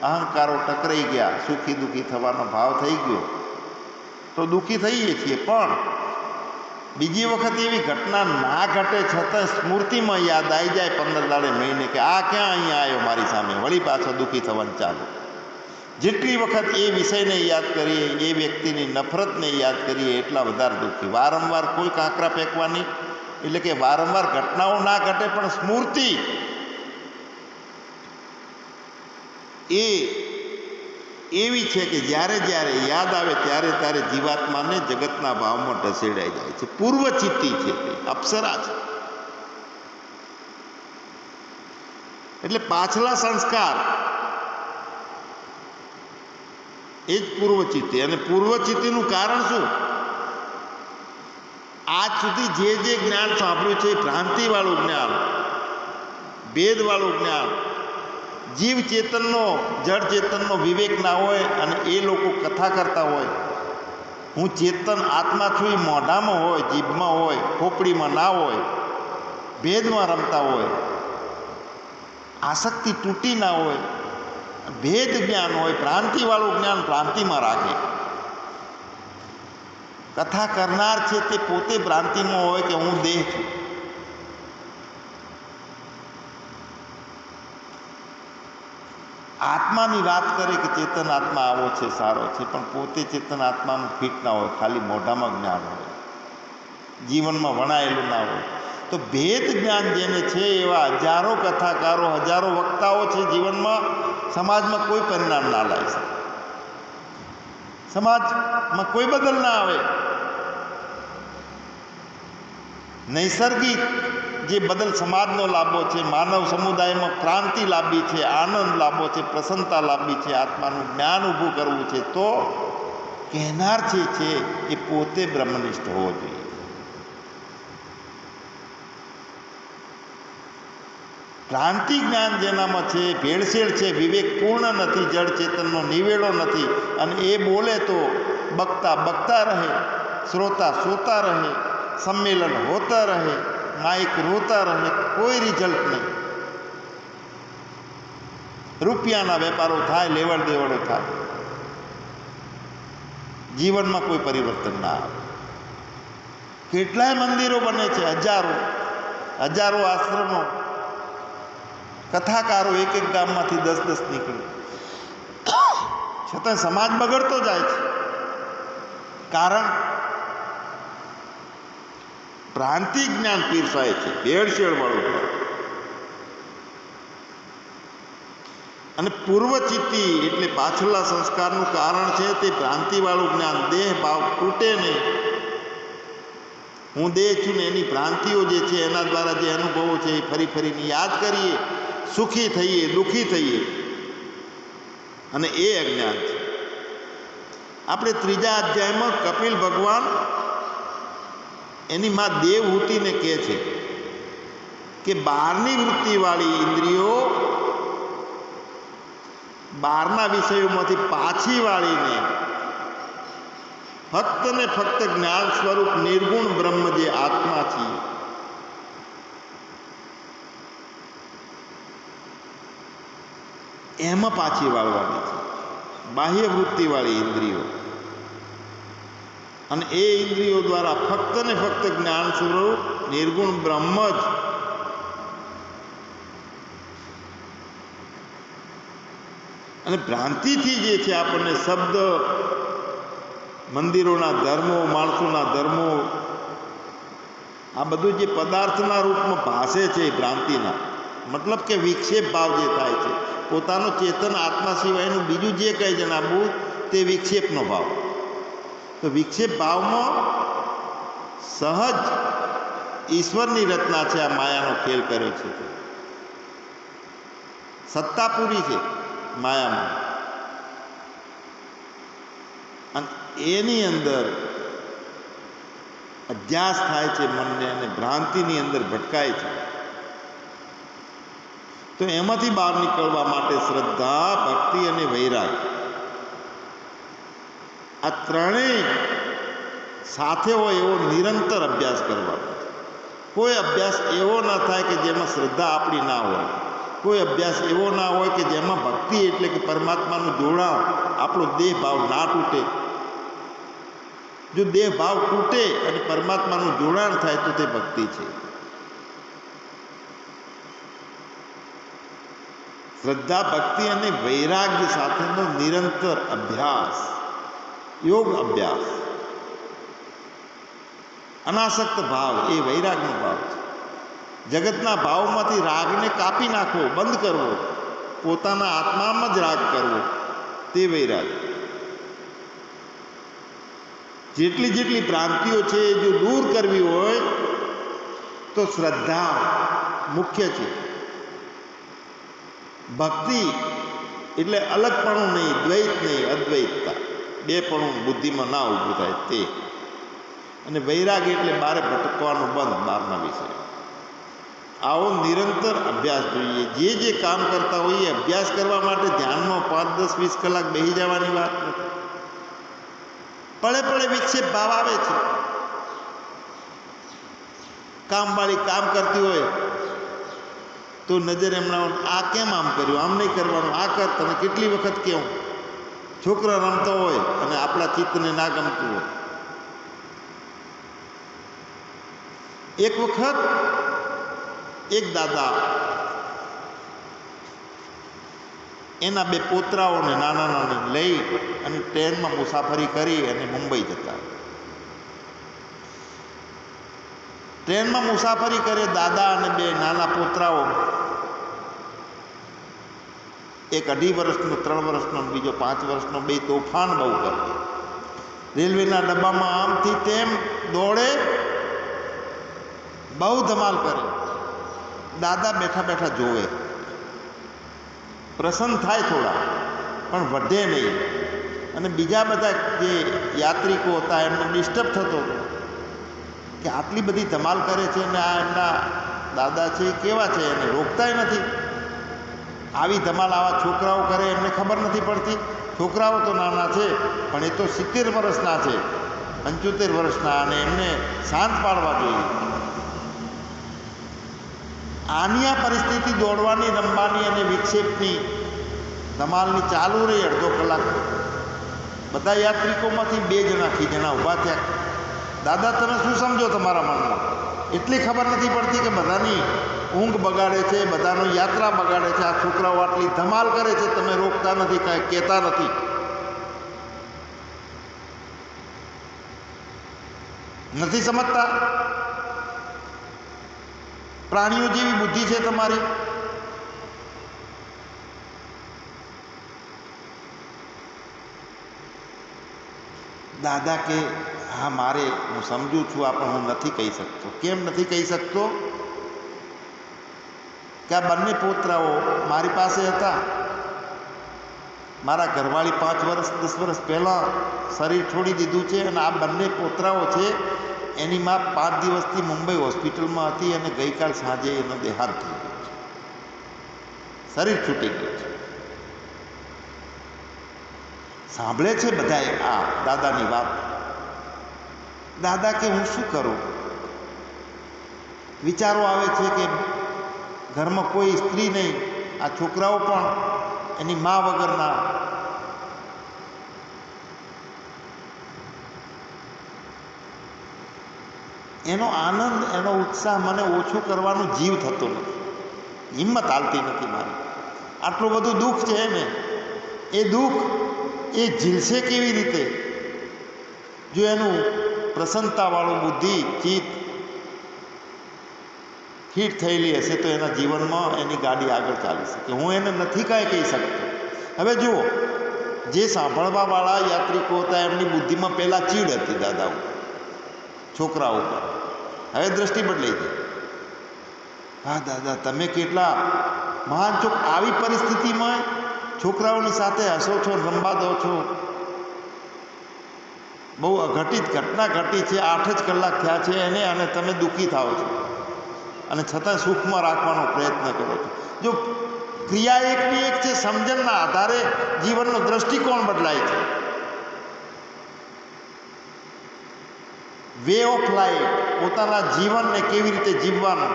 અહંકારો ટકરાઈ ગયા, સુખી દુઃખી થવાનો ભાવ થઈ ગયો તો દુઃખી થઈએ છીએ. પણ બીજી વખત એવી ઘટના ના ઘટે છતાં સ્મૃતિમાં યાદ આવી જાય 15 દાડે મહિને કે આ ક્યાં અહીંયા આવ્યો મારી સામે, વળી પાછો દુઃખી થવાનું ચાલુ. જેટલી વખત એ વિષયને યાદ કરીએ, એ વ્યક્તિની નફરતને યાદ કરીએ, એટલા વધારે દુઃખી. વારંવાર કોઈ કાંકરા ફેંકવાની, એટલે કે વારંવાર ઘટનાઓ ના ઘટે પણ સ્મૃતિ એ એવી છે કે જ્યારે જ્યારે યાદ આવે ત્યારે ત્યારે જીવાત્માને જગતના ભાવમાં ઢસેડાઈ જાય છે. પૂર્વચિત્તી છે, અપ્સરા છે. એટલે પાછલા સંસ્કાર એ જ પૂર્વચિત્તી. અને પૂર્વચિત્તીનું કારણ શું? આજ સુધી જે જ્ઞાન સાંભળ્યું છે એ ભ્રાંતિવાળું જ્ઞાન, ભેદવાળું જ્ઞાન, જીવ ચેતનનો જળ ચેતનનો વિવેક ના હોય અને એ લોકો કથા કરતા હોય હું ચેતન આત્મા છું એ મોઢામાં હોય, જીભમાં હોય, ખોપડીમાં ના હોય, ભેદમાં રમતા હોય, આસક્તિ તૂટી ના હોય, ભેદ જ્ઞાન હોય, ભ્રાંતિવાળું જ્ઞાન ભ્રાંતિમાં રાખે. કથા કરનાર છે તે પોતે ભ્રાંતિમાં હોય કે હું દેહ છું. આત્માની વાત કરે કે ચેતન આત્મા આવો છે, સારો છે, પણ પોતે ચેતન આત્મામાં ફિટ ના હોય, ખાલી મોઢામાં જ્ઞાન હોય, જીવનમાં વણાયેલું ના હોય. તો ભેદ જ્ઞાન જેને છે એવા હજારો કથાકારો, હજારો વક્તાઓ છે જીવનમાં, સમાજમાં કોઈ પરિણામ ના લાવી શકે, સમાજમાં કોઈ બદલ ના આવે. નૈસર્ગિક જે બદલ સમાજનો લાભો છે, માનવ સમુદાયમાં ક્રાંતિ લાવવી છે, આનંદ લાવવો છે, પ્રસન્નતા લાવવી છે, આત્માનું જ્ઞાન ઊભું કરવું છે, તો કહેનાર છે એ પોતે બ્રહ્મનિષ્ઠ હોવો જોઈએ. ભ્રાંતિ જ્ઞાન જેનામાં છે, ભેળસેળ છે, વિવેક પૂર્ણ નથી, જળ ચેતનનો નિવેડો નથી, અને એ બોલે તો બકતા બકતા રહે, શ્રોતા સોતા રહે, सम्मेलन होता रहे, माइक रोता रहे, कोई रिजल्ट नहीं. રૂપિયાના વેપારો થાય, લેવડ દેવડો થાય, જીવનમાં કોઈ પરિવર્તન ના આવે. કેટલાય મંદિરો બને છે, હજારો આશ્રમો, કથાકારો એક ગામમાંથી 10 નીકળે, છતાં સમાજ બગડતો જાય છે. કારણ ભ્રાંતિ જ્ઞાન પીરસાય છે, ભેળસેળ વાળું. અને પૂર્વચિત્તી એટલે પાછલા સંસ્કારનું કારણ છે તે ભ્રાંતિવાળું જ્ઞાન. દેહ ભાવ તૂટે નહીં. હું દેહ છું ને એની ભ્રાંતિઓ જે છે એના દ્વારા જે અનુભવો છે એ ફરી ફરીને યાદ કરીએ, સુખી થઈએ, દુઃખી થઈએ, અને એ અજ્ઞાન છે. આપણે 3જા અધ્યાયમાં કપિલ ભગવાન એની માં દેવહૂતિને કહે છે કે બહારની વૃત્તિવાળી ઇન્દ્રિયો બહારના વિષયોમાંથી પાછી વાળીને ફક્ત ને ફક્ત જ્ઞાન સ્વરૂપ નિર્ગુણ બ્રહ્મ જે આત્મા છે એમાં પાછી વાળવાની છે. બાહ્ય વૃત્તિવાળી ઇન્દ્રિયો, અને એ ઇન્દ્રિયો દ્વારા ફક્ત ને ફક્ત જ્ઞાન સ્વરૂપ નિર્ગુણ બ્રહ્મ જ અને ભ્રાંતિથી જે છે આપણને શબ્દ, મંદિરોના ધર્મો, માણસોના ધર્મો, આ બધું જે પદાર્થના રૂપમાં ભાષે છે ભ્રાંતિના, મતલબ કે વિક્ષેપ ભાવ જે થાય છે, પોતાનો ચેતન આત્મા સિવાયનું બીજું જે કંઈ જણાવવું તે વિક્ષેપનો ભાવ. તો વિક્ષેપ ભાવમાં સહજ ઈશ્વરની રચના છે. આ માયાનો ખેલ કર્યો છે, સત્તા પૂરી છે માયામાં, અને એની અંદર અધ્યાસ થાય છે મનને, અને ભ્રાંતિની અંદર ભટકાય છે. તો એમાંથી બહાર નીકળવા માટે શ્રદ્ધા, ભક્તિ અને વૈરાગ, આ ત્રણેય સાથે હોય એવો નિરંતર અભ્યાસ કરવાનો. કોઈ અભ્યાસ એવો ન થાય કે જેમાં શ્રદ્ધા આપણી ના હોય. કોઈ અભ્યાસ એવો ના હોય કે જેમાં ભક્તિ એટલે કે પરમાત્માનું જોડાણ, આપણો દેહ ભાવ ના તૂટે. જો દેહ ભાવ તૂટે અને પરમાત્માનું જોડાણ થાય તો તે ભક્તિ છે. શ્રદ્ધા, ભક્તિ અને વૈરાગ્ય સાથેનો નિરંતર અભ્યાસ, યોગ અભ્યાસ. અનાસક્ત ભાવ એ વૈરાગનો ભાવ છે. જગતના ભાવમાંથી રાગને કાપી નાખવો, બંધ કરવો, પોતાના આત્મામાં જ રાગ કરવો, તે વૈરાગ. જેટલી ભ્રાંતિઓ છે જો દૂર કરવી હોય તો શ્રદ્ધા મુખ્ય છે. ભક્તિ એટલે અલગપણું નહીં, દ્વૈત નહીં, અદ્વૈતતા, બેપણું બુદ્ધિમાં ના ઊભું થાય તે. અને વૈરાગ એટલે બારે ભટકવાનું બંધ, બહારના વિષય. આવો નિરંતર અભ્યાસ જોઈએ. જે કામ કરતા હોઈએ અભ્યાસ કરવા માટે ધ્યાનમાં 5, 10, 20 કલાક બેસી જવાની વાત નથી. પળે પળે વિક્ષેપ ભાવ આવે છે. કામવાળી કામ કરતી હોય તો નજર એમના, આ કેમ આમ કર્યું, આમ નહીં કરવાનું, આ કર. તને કેટલી વખત કેવું. છોકરા રમતો હોય અને આપણા ચિત્તને ના ગમતું હોય. એક વખત એક દાદા એના 2 પોતરાઓને નાના લઈ અને ટ્રેનમાં મુસાફરી કરી અને મુંબઈ જતા. ટ્રેનમાં મુસાફરી કરે દાદા અને 2 નાના પોતરાઓ. એક 2.5 વર્ષનો, 3 વર્ષનો, બીજો 5 વર્ષનો. 2 તોફાન બહુ કરે. રેલવેના ડબ્બામાં આમથી તેમ દોડે, બહુ ધમાલ કરે. દાદા બેઠા બેઠા જોવે, પ્રસન્ન થાય થોડા, પણ વધે નહીં. અને બીજા બધા જે યાત્રિકો હતા એમને ડિસ્ટર્બ થતો હતો કે આટલી બધી ધમાલ કરે છે ને આ એમના દાદા છે કેવા છે, એને રોકતાય નથી. આવી ધમાલ આવા છોકરાઓ કરે એમને ખબર નથી પડતી. છોકરાઓ તો નાના છે પણ એ તો 70 વર્ષના છે, 75 વર્ષના, અને એમને શાંત પાડવા જોઈએ. આની આ પરિસ્થિતિ દોડવાની, રમવાની અને વિક્ષેપની, ધમાલની ચાલુ રહી 1/2 કલાક. બધા યાત્રિકોમાંથી 2 જણા ખીજણા ઊભા થયા. દાદા તમે શું સમજો તમારા મનમાં? એટલી ખબર નથી પડતી કે બધાની ઊંઘ બગાડે છે, બધાનો યાત્રા બગાડે છે. આ છોકરાઓ આટલી ધમાલ કરે છે, તમે રોકતા નથી, કાંઈ કહેતા નથી. નથી સમજતા? પ્રાણીઓ જેવી બુદ્ધિ છે તમારી. દાદા કે હા મારે, હું સમજુ છું, આ પણ હું નથી કહી શકતો. કેમ નથી કહી શકતો? કે આ બંને પોતરાઓ મારી પાસે હતા. મારા ઘરવાળી 5 વર્ષ 10 વર્ષ પહેલાં શરીર છોડી દીધું છે અને આ બંને પોતરાઓ છે એની માં 5 દિવસથી મુંબઈ હોસ્પિટલમાં હતી અને ગઈકાલ સાંજે એનો દેહાંત થઈ ગયો છે. શરીર છૂટી ગયું છે. સાંભળે છે બધાએ આ દાદાની વાત. દાદા કે હું શું કરું? વિચારો આવે છે કે ઘરમાં કોઈ સ્ત્રી નહીં, આ છોકરાઓ પણ એની મા વગરના. એનો આનંદ, એનો ઉત્સાહ મને ઓછો કરવાનો જીવ થતો નથી, હિંમત હાલતી નથી મારી. આટલું બધું દુઃખ છે ને, એ દુઃખ એ ઝીલશે કેવી રીતે? જો એનું પ્રસન્નતાવાળું બુદ્ધિ, ચિત્ત ફિટ થયેલી હશે તો એના જીવનમાં એની ગાડી આગળ ચાલી શકે. હું એને નથી કાંઈ કહી શકતો. હવે જુઓ, જે સાંભળવાવાળા યાત્રિકો હતા એમની બુદ્ધિમાં પહેલાં ચીડ હતી દાદા ઉપર, છોકરાઓ ઉપર. હવે દ્રષ્ટિ બદલાઈ ગઈ. હા દાદા તમે કેટલા મહાન છો, આવી પરિસ્થિતિમાં છોકરાઓની સાથે હસો છો, રમવા દો છો. બહુ અઘટિત ઘટના ઘટી છે. 8 જ કલાક થયા છે એને, અને તમે દુઃખી થાઓ છો અને છતાં સુખમાં રાખવાનો પ્રયત્ન કરો છો. જો ક્રિયા એકની એક છે, સમજણના આધારે જીવનનો દ્રષ્ટિકોણ બદલાય છે. વે ઓફ લાઈફ, પોતાના જીવનને કેવી રીતે જીવવાનું,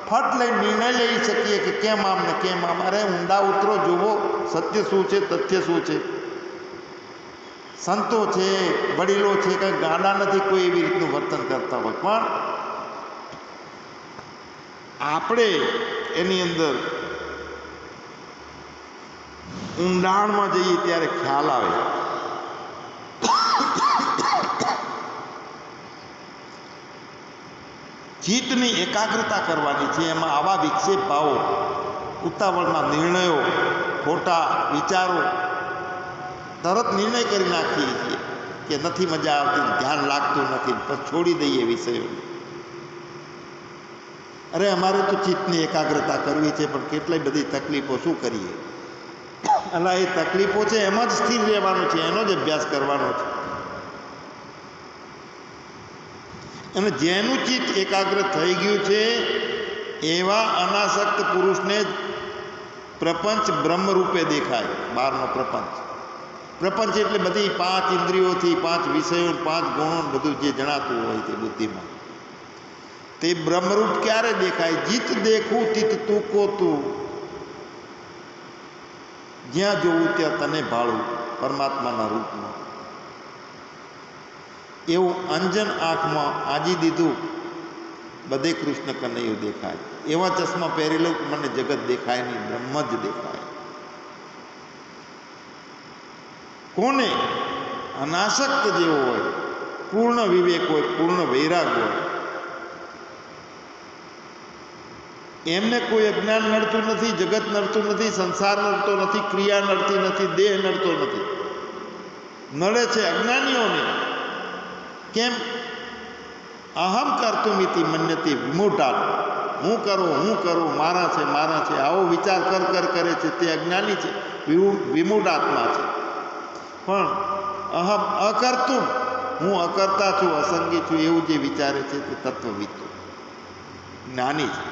ફટ લઈ નિર્ણય લઈ શકીએ કે કેમ આમ ને કેમ આમ. અરે ઊંડા ઉતરો, જુઓ સત્ય શું છે, તથ્ય શું છે. સંતો છે, વડીલો છે, કંઈ ગાડા નથી કોઈ એવી રીતનું વર્તન કરતા હોય, પણ આપણે એની અંદર ઊંડાણમાં જઈએ ત્યારે ખ્યાલ આવે. ચિત્તની એકાગ્રતા કરવાની છે. એમાં આવા વિક્ષેપ ભાવો, ઉતાવળના નિર્ણયો, ખોટા વિચારો, તરત નિર્ણય કરી નાખીએ છીએ કે નથી મજા આવતી, ધ્યાન લાગતું નથી, પછી છોડી દઈએ વિષયોને. અરે અમારે તો ચિત્તની એકાગ્રતા કરવી છે, પણ કેટલી બધી તકલીફો, શું કરીએ. એટલે એ તકલીફો છે એમાં જ સ્થિર રહેવાનું છે, એનો જ અભ્યાસ કરવાનો છે. અને જેનું ચિત્ત એકાગ્ર થઈ ગયું છે એવા અનાસક્ત પુરુષને જ પ્રપંચ બ્રહ્મરૂપે દેખાય. બહારનો પ્રપંચ, પ્રપંચ એટલે બધી 5 ઇન્દ્રિયોથી, 5 વિષયો, 5 ગુણો, બધું જે જણાતું હોય તે બુદ્ધિમાં, તે બ્રહ્મરૂપ ક્યારે દેખાય? જીત દેખું તિત તું કો તું, જ્યાં જોવું ત્યાં તને ભાળું, પરમાત્માના રૂપમાં. એવું અંજન આંખમાં આજી દીધું, બધે કૃષ્ણ કનૈયો દેખાય. એવા ચશ્મા પહેરી લઉં, મને જગત દેખાય નહીં, બ્રહ્મ જ દેખાય. કોને? અનાસક્ત જેવો હોય, પૂર્ણ વિવેક હોય, પૂર્ણ વૈરાગ હોય, એમને કોઈ અજ્ઞાન નડતું નથી, જગત નડતું નથી, સંસાર નડતો નથી, ક્રિયા નડતી નથી, દેહ નડતો નથી. નડે છે અજ્ઞાનીઓને. કેમ? અહમ કર્તુમિતિ મન્યતે વિમૂઢાત્, હું કરું, મારા છે, આવો વિચાર કરે છે, તે અજ્ઞાની છે, વિમૂઢાત્મા છે. પણ અહમ અકર્તુમ, હું અકર્તા છું, અસંગી છું, એવું જે વિચારે છે તે તત્વવિદ, જ્ઞાની છે.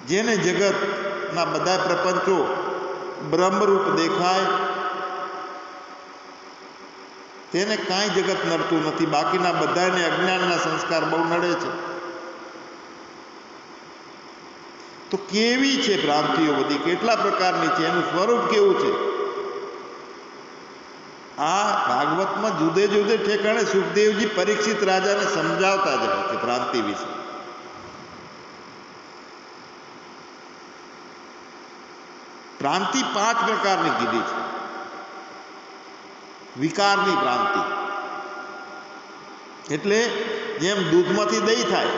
જેને જગતના બધા પ્રપંચો બ્રહ્મરૂપ દેખાય, તેને કાંઈ જગત નડતું નથી. બાકીના બધાને અજ્ઞાનના સંસ્કાર બહુ નડે છે. તો કેવી છે ભ્રાંતિઓ બધી, કેટલા પ્રકારની છે, એનું સ્વરૂપ કેવું છે? આ ભાગવતમાં જુદે જુદે ઠેકાણે સુખદેવજી પરીક્ષિત રાજાને સમજાવતા જાય છે ભ્રાંતિ વિશે. ભ્રાંતિ 5 પ્રકારની કીધી છે. વિકારની ભ્રાંતિ એટલે જેમ દૂધમાંથી દહીં થાય,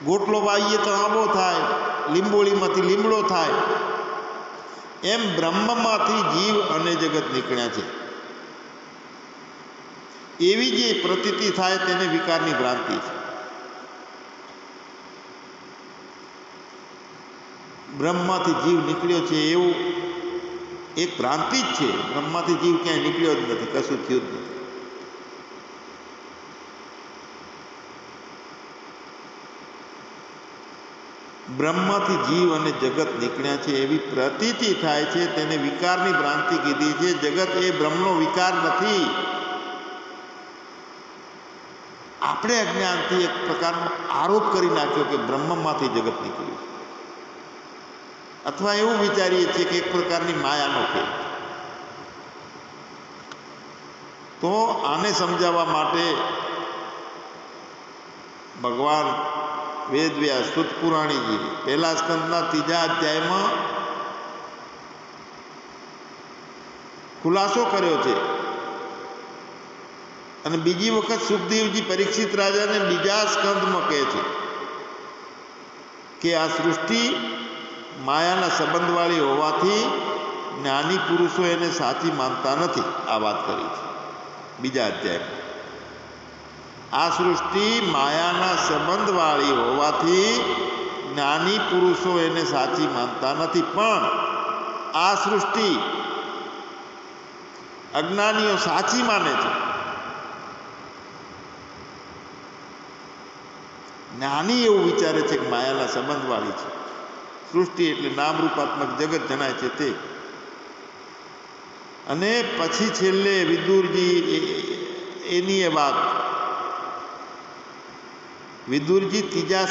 ગોટલો વાવીએ તો આંબો થાય, લીંબોળીમાંથી લીમડો થાય, એમ બ્રહ્મમાંથી જીવ અને જગત નીકળ્યા છે. એવી જે પ્રતીતિ થાય તેને વિકારની ભ્રાંતિ છે. બ્રહ્મમાંથી જીવ નીકળ્યો છે એવું એક ભ્રાંતિ જ છે. બ્રહ્મમાંથી જીવ ક્યાંય નીકળ્યો જ નથી, કશું થયું જ નથી. બ્રહ્મથી જીવ અને જગત નીકળ્યા છે એવી પ્રતીતિ થાય છે, તેને વિકારની ભ્રાંતિ કીધી છે. જગત એ બ્રહ્મનો વિકાર નથી. આપણે અજ્ઞાનથી એક પ્રકારનો આરોપ કરી નાખ્યો કે બ્રહ્મમાંથી જગત નીકળ્યું, અથવા એવું વિચારીએ છીએ કે એક પ્રકારની માયાનો ખેલ. તો આને સમજાવવા માટે ભગવાન વેદવ્યાસ સુત પુરાણીજી પહેલા સ્કંદના 3જા અધ્યાયમાં ખુલાસો કર્યો છે. અને બીજી વખત સુખદેવજી પરીક્ષિત રાજાને બીજા સ્કંદમાં કહે છે કે આ સૃષ્ટિ માયાના સંબંધવાળી હોવાથી જ્ઞાની પુરુષો એને સાચી માનતા નથી. આ વાત કરી છે બીજા અધ્યાયમાં. આ સૃષ્ટિ માયાના સંબંધવાળી હોવાથી જ્ઞાની પુરુષો એને સાચી માનતા નથી. પણ આ સૃષ્ટિ અજ્ઞાનીઓ સાચી માને છે. જ્ઞાની એવું વિચારે છે કે માયાના સંબંધવાળી છે સૃષ્ટિ, એટલે નામરૂપાત્મક જગત જણાય છે તે. અને પછી છેલ્લે વિદુરજી એની એ વાત, વિદુરજી ત્રીજા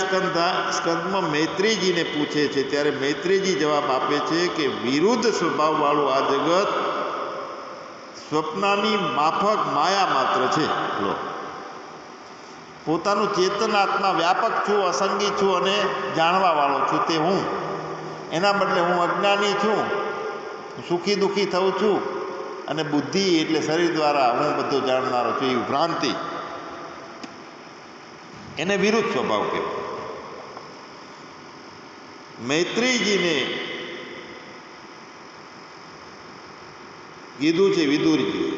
સ્કંદમાં મૈત્રેયજીને પૂછે છે, ત્યારે મૈત્રેયજી જવાબ આપે છે કે વિરુદ્ધ સ્વભાવવાળું આ જગત સ્વપ્નાની માફક માયા માત્ર છે. લો, પોતાનું ચેતન આત્મા વ્યાપક છું, અસંગી છું અને જાણવાવાળો છું તે હું, એના બદલે હું અજ્ઞાની છું, સુખી દુઃખી થઉં છું, અને બુદ્ધિ એટલે શરીર દ્વારા હું બધું જાણનારો છું, એ ભ્રાંતિ, એને વિરુદ્ધ સ્વભાવ કહેવાય. મૈત્રેયજીને કીધું છે વિદુરજી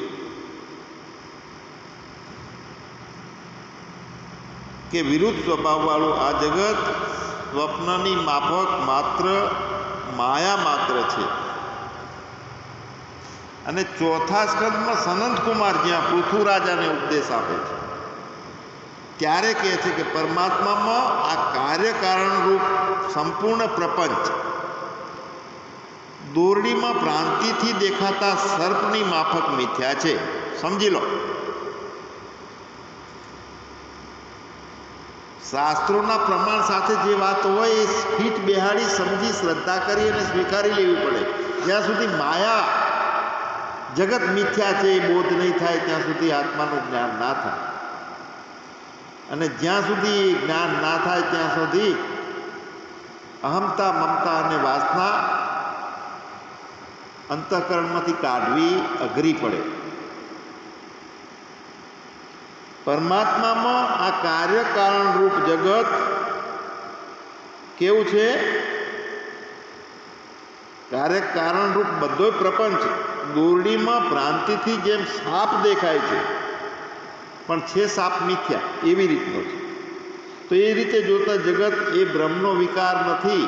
કે વિરુદ્ધ સ્વભાવવાળું આ જગત સ્વપ્નની માફક માત્ર માયા માત્ર છે. અને ચોથા સ્કંદમાં સનંતકુમાર જ્યાં પૃથુરાજાને ઉપદેશ આપે છે ત્યારે કહે છે કે પરમાત્મામાં આ કાર્યકારણ રૂપ સંપૂર્ણ પ્રપંચ દોરડીમાં ભ્રાંતિથી દેખાતા સર્પની માફક મિથ્યા છે. સમજી લો, શાસ્ત્રોના પ્રમાણ સાથે જે વાત હોય એ ફીટ બેહાડી સમજી શ્રદ્ધા કરી અને સ્વીકારી લેવી પડે. જ્યાં સુધી માયા જગત મિથ્યા છે એ બોધ નહીં થાય ત્યાં સુધી આત્માનું જ્ઞાન ના થાય, અને જ્યાં સુધી જ્ઞાન ના થાય ત્યાં સુધી અહમતા, મમતા અને વાસના અંતઃકરણમાંથી કાઢવી અઘરી પડે. પરમાત્મામાં આ કાર્યકારણ રૂપ જગત કેવું છે? કાર્યકારણ રૂપ બધો પ્રપંચ દોરડીમાં ભ્રાંતિથી જેમ સાપ દેખાય છે પણ છે સાપ મિથ્યા, એવી રીતનો છે. તો એ રીતે જોતા જગત એ બ્રહ્મનો વિકાર નથી.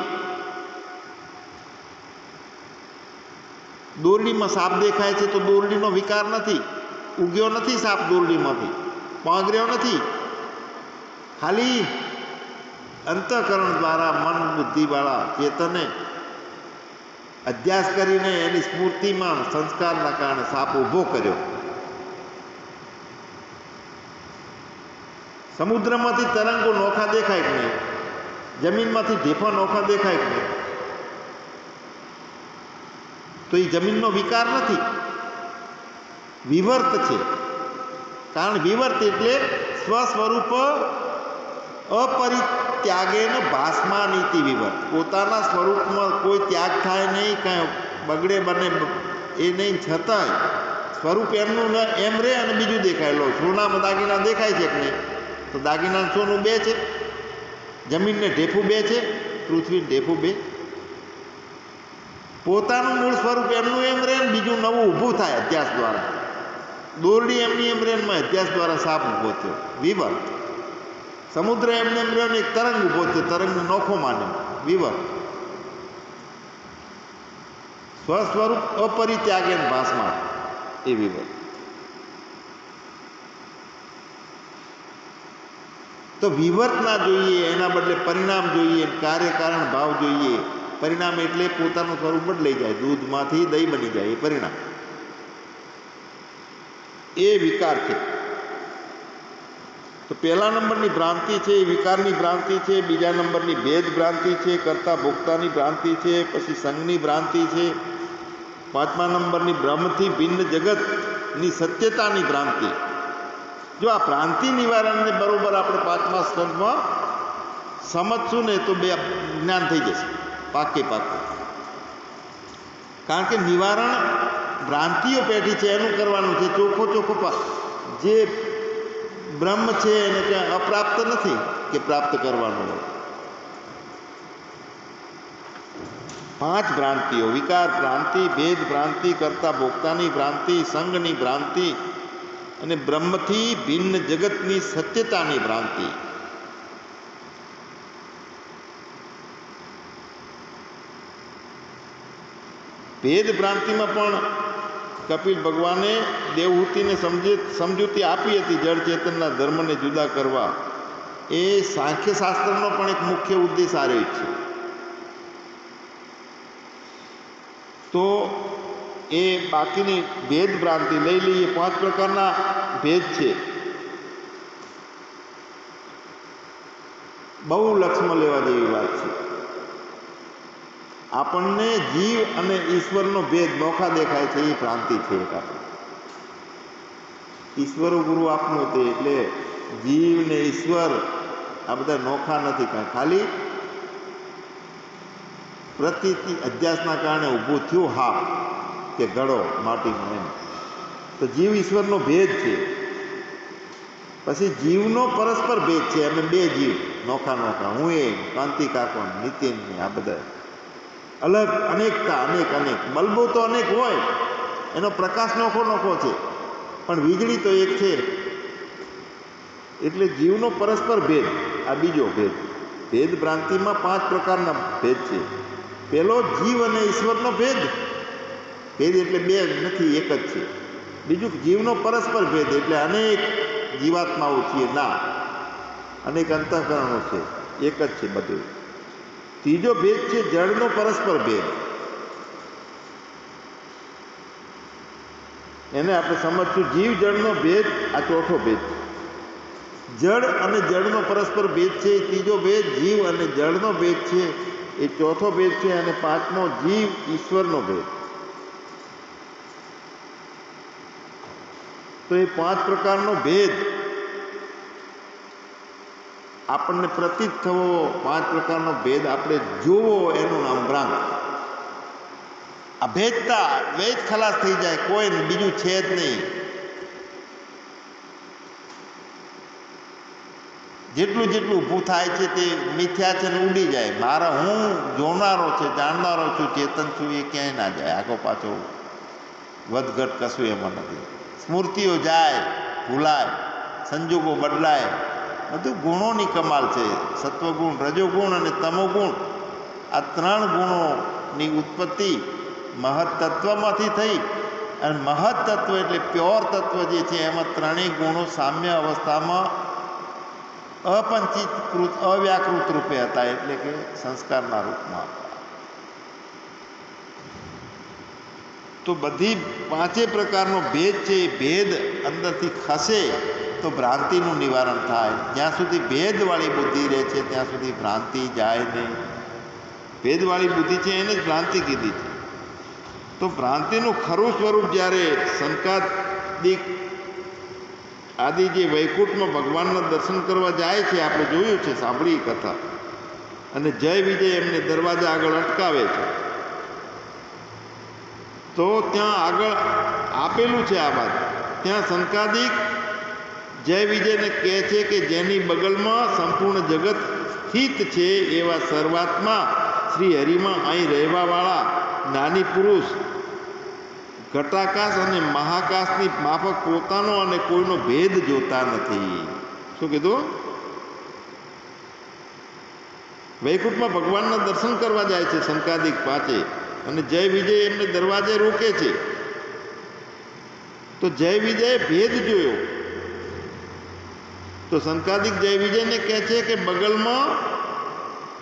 દોરડીમાં સાપ દેખાય છે તો દોરડીનો વિકાર નથી, ઉગ્યો નથી સાપ દોરડીમાંથી, પાંગર્યો નથી. ખાલી અંતઃકરણ દ્વારા મન બુદ્ધિવાળા ચેતને અધ્યાસ કરીને એની સ્મૃતિમાં સંસ્કારના કારણે સાપ ઊભો કર્યો. સમુદ્રમાંથી તરંગો નોખા દેખાય કે નહીં? જમીનમાંથી ઢેફા નોખા દેખાય કે નહીં? તો એ જમીનનો વિકાર નથી, વિવર્ત છે. કારણ વિવર્ત એટલે સ્વસ્વરૂપ અપરિત્યાગેન ભાસમાનીતિ વિવર્ત. પોતાના સ્વરૂપમાં કોઈ ત્યાગ થાય નહીં, કાંઈ બગડે બને એ નહીં, છતાંય સ્વરૂપ એમનું એમ રહે અને બીજું દેખાય. લો, સોનામાં દાગીના દેખાય છે કે નહીં? તો દાગીના સોનું બે છે, જમીનને ઢેફું બે છે, પૃથ્વીને ઢેફું બે. પોતાનું મૂળ સ્વરૂપ એમનું એમ રહે ને બીજું નવું ઊભું થાય અધ્યાસ દ્વારા. દોરડી એમની એમ રહે ને અધ્યાસ દ્વારા સાપ ઊભો થયો, વિવર્ત. સમુદ્ર એમને એમ રહ્યો ને એક તરંગ ઊભો થયો, તરંગને નોખો માને, વિવર્ત. સ્વસ્વરૂપ અપરિત્યાગે ભાસમાં, એ વિવર્ત. તો વિવર્ત ના જોઈએ, એના બદલે પરિણામ જોઈએ, કાર્યકારણ ભાવ જોઈએ. પરિણામ એટલે પોતાનું સ્વરૂપ બદલાઈ જાય, દૂધમાંથી દહીં બની જાય, એ પરિણામ. એ વિકાર છે. તો પહેલા નંબરની ભ્રાંતિ છે એ વિકારની ભ્રાંતિ છે. બીજા નંબરની ભેદ ભ્રાંતિ છે, કરતા ભોગતાની ભ્રાંતિ છે. પછી સંઘની ભ્રાંતિ છે. પાંચમા નંબરની બ્રહ્મથી ભિન્ન જગતની સત્યતાની ભ્રાંતિ. જો આ ભ્રાંતિ નિવારણને બરોબર આપણે પાંચમા સ્કંદમાં સમજશું ને તો બે જ્ઞાન થઈ જશે, પાકે પાકું. કારણ કે નિવારણ ભ્રાંતિઓ પેઢી છે એનું કરવાનું છે. ચોખ્ખો ચોખ્ખો જે બ્રહ્મ છે એને ક્યાં અપ્રાપ્ત નથી કે પ્રાપ્ત કરવાનું હોય. પાંચ ભ્રાંતિઓ: વિકાર ભ્રાંતિ, ભેદ ભ્રાંતિ, કરતા ભોગતાની ભ્રાંતિ, સંઘની ભ્રાંતિ અને બ્રહ્મથી ભિન્ન જગતની સત્યતાની ભ્રાંતિ. ભેદ ભ્રાંતિમાં પણ કપિલ ભગવાને દેવહૂતિને સમજૂતી આપી હતી જળ ચેતનના ધર્મને જુદા કરવા. એ સાંખ્યશાસ્ત્રનો પણ એક મુખ્ય ઉદ્દેશ આ રહ્યો છે. તો એ બાકીની ભેદ ભ્રાંતિ લઈ લઈએ. 5 પ્રકારના ભેદ છે. બહુ લક્ષમાં લેવા જેવી વાત છે. આપણને જીવ અને ઈશ્વરનો ભેદ નોખા દેખાય છે, એ ભ્રાંતિ છે એક આપણે. ઈશ્વર ગુરુ આપનું તે એટલે જીવ ને ઈશ્વર આ બધા નોખા નથી કાંઈ, ખાલી પ્રતીતિ અધ્યાસના કારણે ઊભું થયું હા કે ગળો માટીનો એમ. તો જીવ ઈશ્વરનો ભેદ છે. પછી જીવનો પરસ્પર ભેદ છે. અમે બે જીવ નોખા નોખા, હું એ કાંતિ કાકોન નીતિન આ બધા અલગ, અનેકતા અનેક અનેક. બલ્બો તો અનેક હોય, એનો પ્રકાશ નોખો નોખો છે, પણ વીજળી તો એક છે. એટલે જીવનો પરસ્પર ભેદ આ બીજો ભેદ. ભેદ ભ્રાંતિમાં 5 પ્રકારના ભેદ છે. પહેલો જીવ અને ઈશ્વરનો ભેદ. ભેદ એટલે બે નથી, એક જ છે. બીજું જીવનો પરસ્પર ભેદ એટલે અનેક જીવાત્માઓ છીએ ના, અનેક અંતઃકરણો છે, એક જ છે બધું. ત્રીજો ભેદ છે જળનો પરસ્પર ભેદ. એને આપણે સમજશું. જીવ જળનો ભેદ આ ચોથો ભેદ. જળ અને જળનો પરસ્પર ભેદ છે એ ત્રીજો ભેદ. જીવ અને જળનો ભેદ છે એ ચોથો ભેદ છે. અને 5મો જીવ ઈશ્વરનો ભેદ. તો એ 5 પ્રકારનો ભેદ આપણને પ્રતીત થવો, 5 પ્રકારનો ભેદ આપણે જોવો, એનું નામ ભ્રાંત. અભેદતા દ્વૈત ખલાસ થઈ જાય, કોઈ બીજું છે જ નહીં. જેટલું જેટલું ઊભું થાય છે તે મિથ્યા છે ને ઉડી જાય. મારા હું જોનારો છે, જાણનારો છું, ચેતન છું, એ ક્યાંય ના જાય. આગો પાછો વધઘટ કશું એમાં નથી. સ્મૃતિઓ જાય, ભૂલાય, સંજોગો બદલાય, બધું ગુણોની કમાલ છે. સત્વગુણ, રજોગુણ અને તમોગુણ, આ 3 ગુણોની ઉત્પત્તિ મહત્તત્વમાંથી થઈ. અને મહત્તત્વ એટલે પ્યોર તત્વ જે છે એમાં 3 ગુણો સામ્ય અવસ્થામાં અપંચીકૃત અવ્યાકૃત રૂપે હતા, એટલે કે સંસ્કારના રૂપમાં હતા. તો બધી 5 પ્રકારનો ભેદ છે. એ ભેદ અંદરથી ખસે તો ભ્રાંતિનું નિવારણ થાય. જ્યાં સુધી ભેદવાળી બુદ્ધિ રહે છે ત્યાં સુધી ભ્રાંતિ જાય નહીં. ભેદવાળી બુદ્ધિ છે એને જ ભ્રાંતિ કીધી છે. તો ભ્રાંતિનું ખરું સ્વરૂપ જ્યારે સંકાદિક આદિ જે વૈકુંઠમાં ભગવાનના દર્શન કરવા જાય છે, આપણે જોયું છે, સાંભળી કથા. અને જય વિજય એમને દરવાજા આગળ અટકાવે છે. તો ત્યાં આગળ આપેલું છે આ વાત. ત્યાં સંકાદિક જય વિજયને કહે છે કે જેની બગલમાં સંપૂર્ણ જગત સ્થિત છે એવા સર્વાત્મા શ્રી હરિમાં અહીં રહેવાવાળા જ્ઞાની પુરુષ ઘટાકાશ અને મહાકાશની માફક પોતાનો અને કોઈનો ભેદ જોતા નથી. શું કીધું? વૈકુંઠમાં ભગવાનના દર્શન કરવા જાય છે સંકાદિક 5, અને જય વિજય એમને દરવાજે રોકે છે. તો જય વિજયે ભેદ જોયો. તો સંકાદિક જય વિજયને કહે છે કે બગલમાં,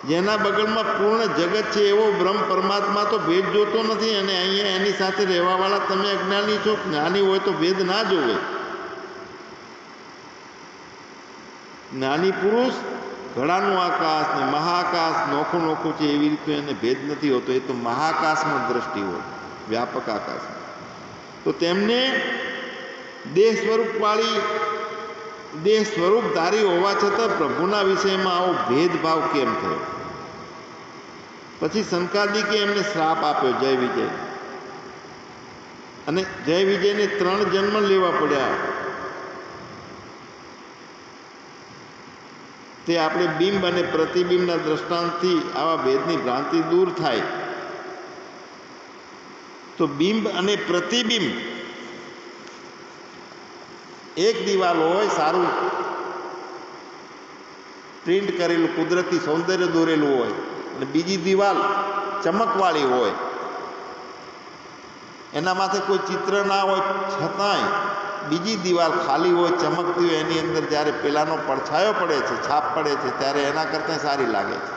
જેના બગલમાં પૂર્ણ જગત છે એવો બ્રહ્મ પરમાત્મા તો ભેદ જોતો નથી. અને અહીંયા એની સાથે રહેવાવાળા તમે અજ્ઞાની છો. જ્ઞાની હોય તો ભેદ ના જોવે. જ્ઞાની પુરુષ ઘડાનું આકાશ ને મહાકાશ નોખું નોખું છે એવી રીતે એને ભેદ નથી હોતો. એ તો મહાકાશમાં દ્રષ્ટિ હોય, વ્યાપક આકાશમાં. તો તેમને દેહ સ્વરૂપધારી હોવા છતાં પ્રભુના વિષયમાં આવો ભેદભાવ કેમ થયો? પછી સંકાદિકે એમને શ્રાપ આપ્યો જય વિજય. અને જય વિજયને 3 જન્મ લેવા પડ્યા. તે આપણે બિંબ અને પ્રતિબિંબના દ્રષ્ટાંતથી આવા ભેદની ભ્રાંતિ દૂર થાય. તો બિંબ અને પ્રતિબિંબ, એક દિવાલ હોય સારું પ્રિન્ટ કરેલું કુદરતી સૌંદર્ય દોરેલું હોય, અને બીજી દિવાલ ચમકવાળી હોય, એના માથે કોઈ ચિત્ર ના હોય છતાંય બીજી દિવાલ ખાલી હોય, ચમકતી હોય, એની અંદર જ્યારે પેલાનો પડછાયો પડે છે, છાપ પડે છે, ત્યારે એના કરતાં સારી લાગે છે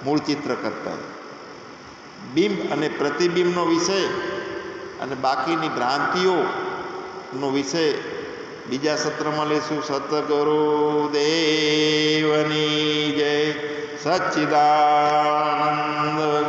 મૂળ ચિત્ર કરતાં. બિંબ અને પ્રતિબિંબનો વિષય અને બાકીની ભ્રાંતિઓનો વિષય બીજા સત્રમાં લઈશું. સતગુરુ દેવની જય. સચ્ચિદાનંદ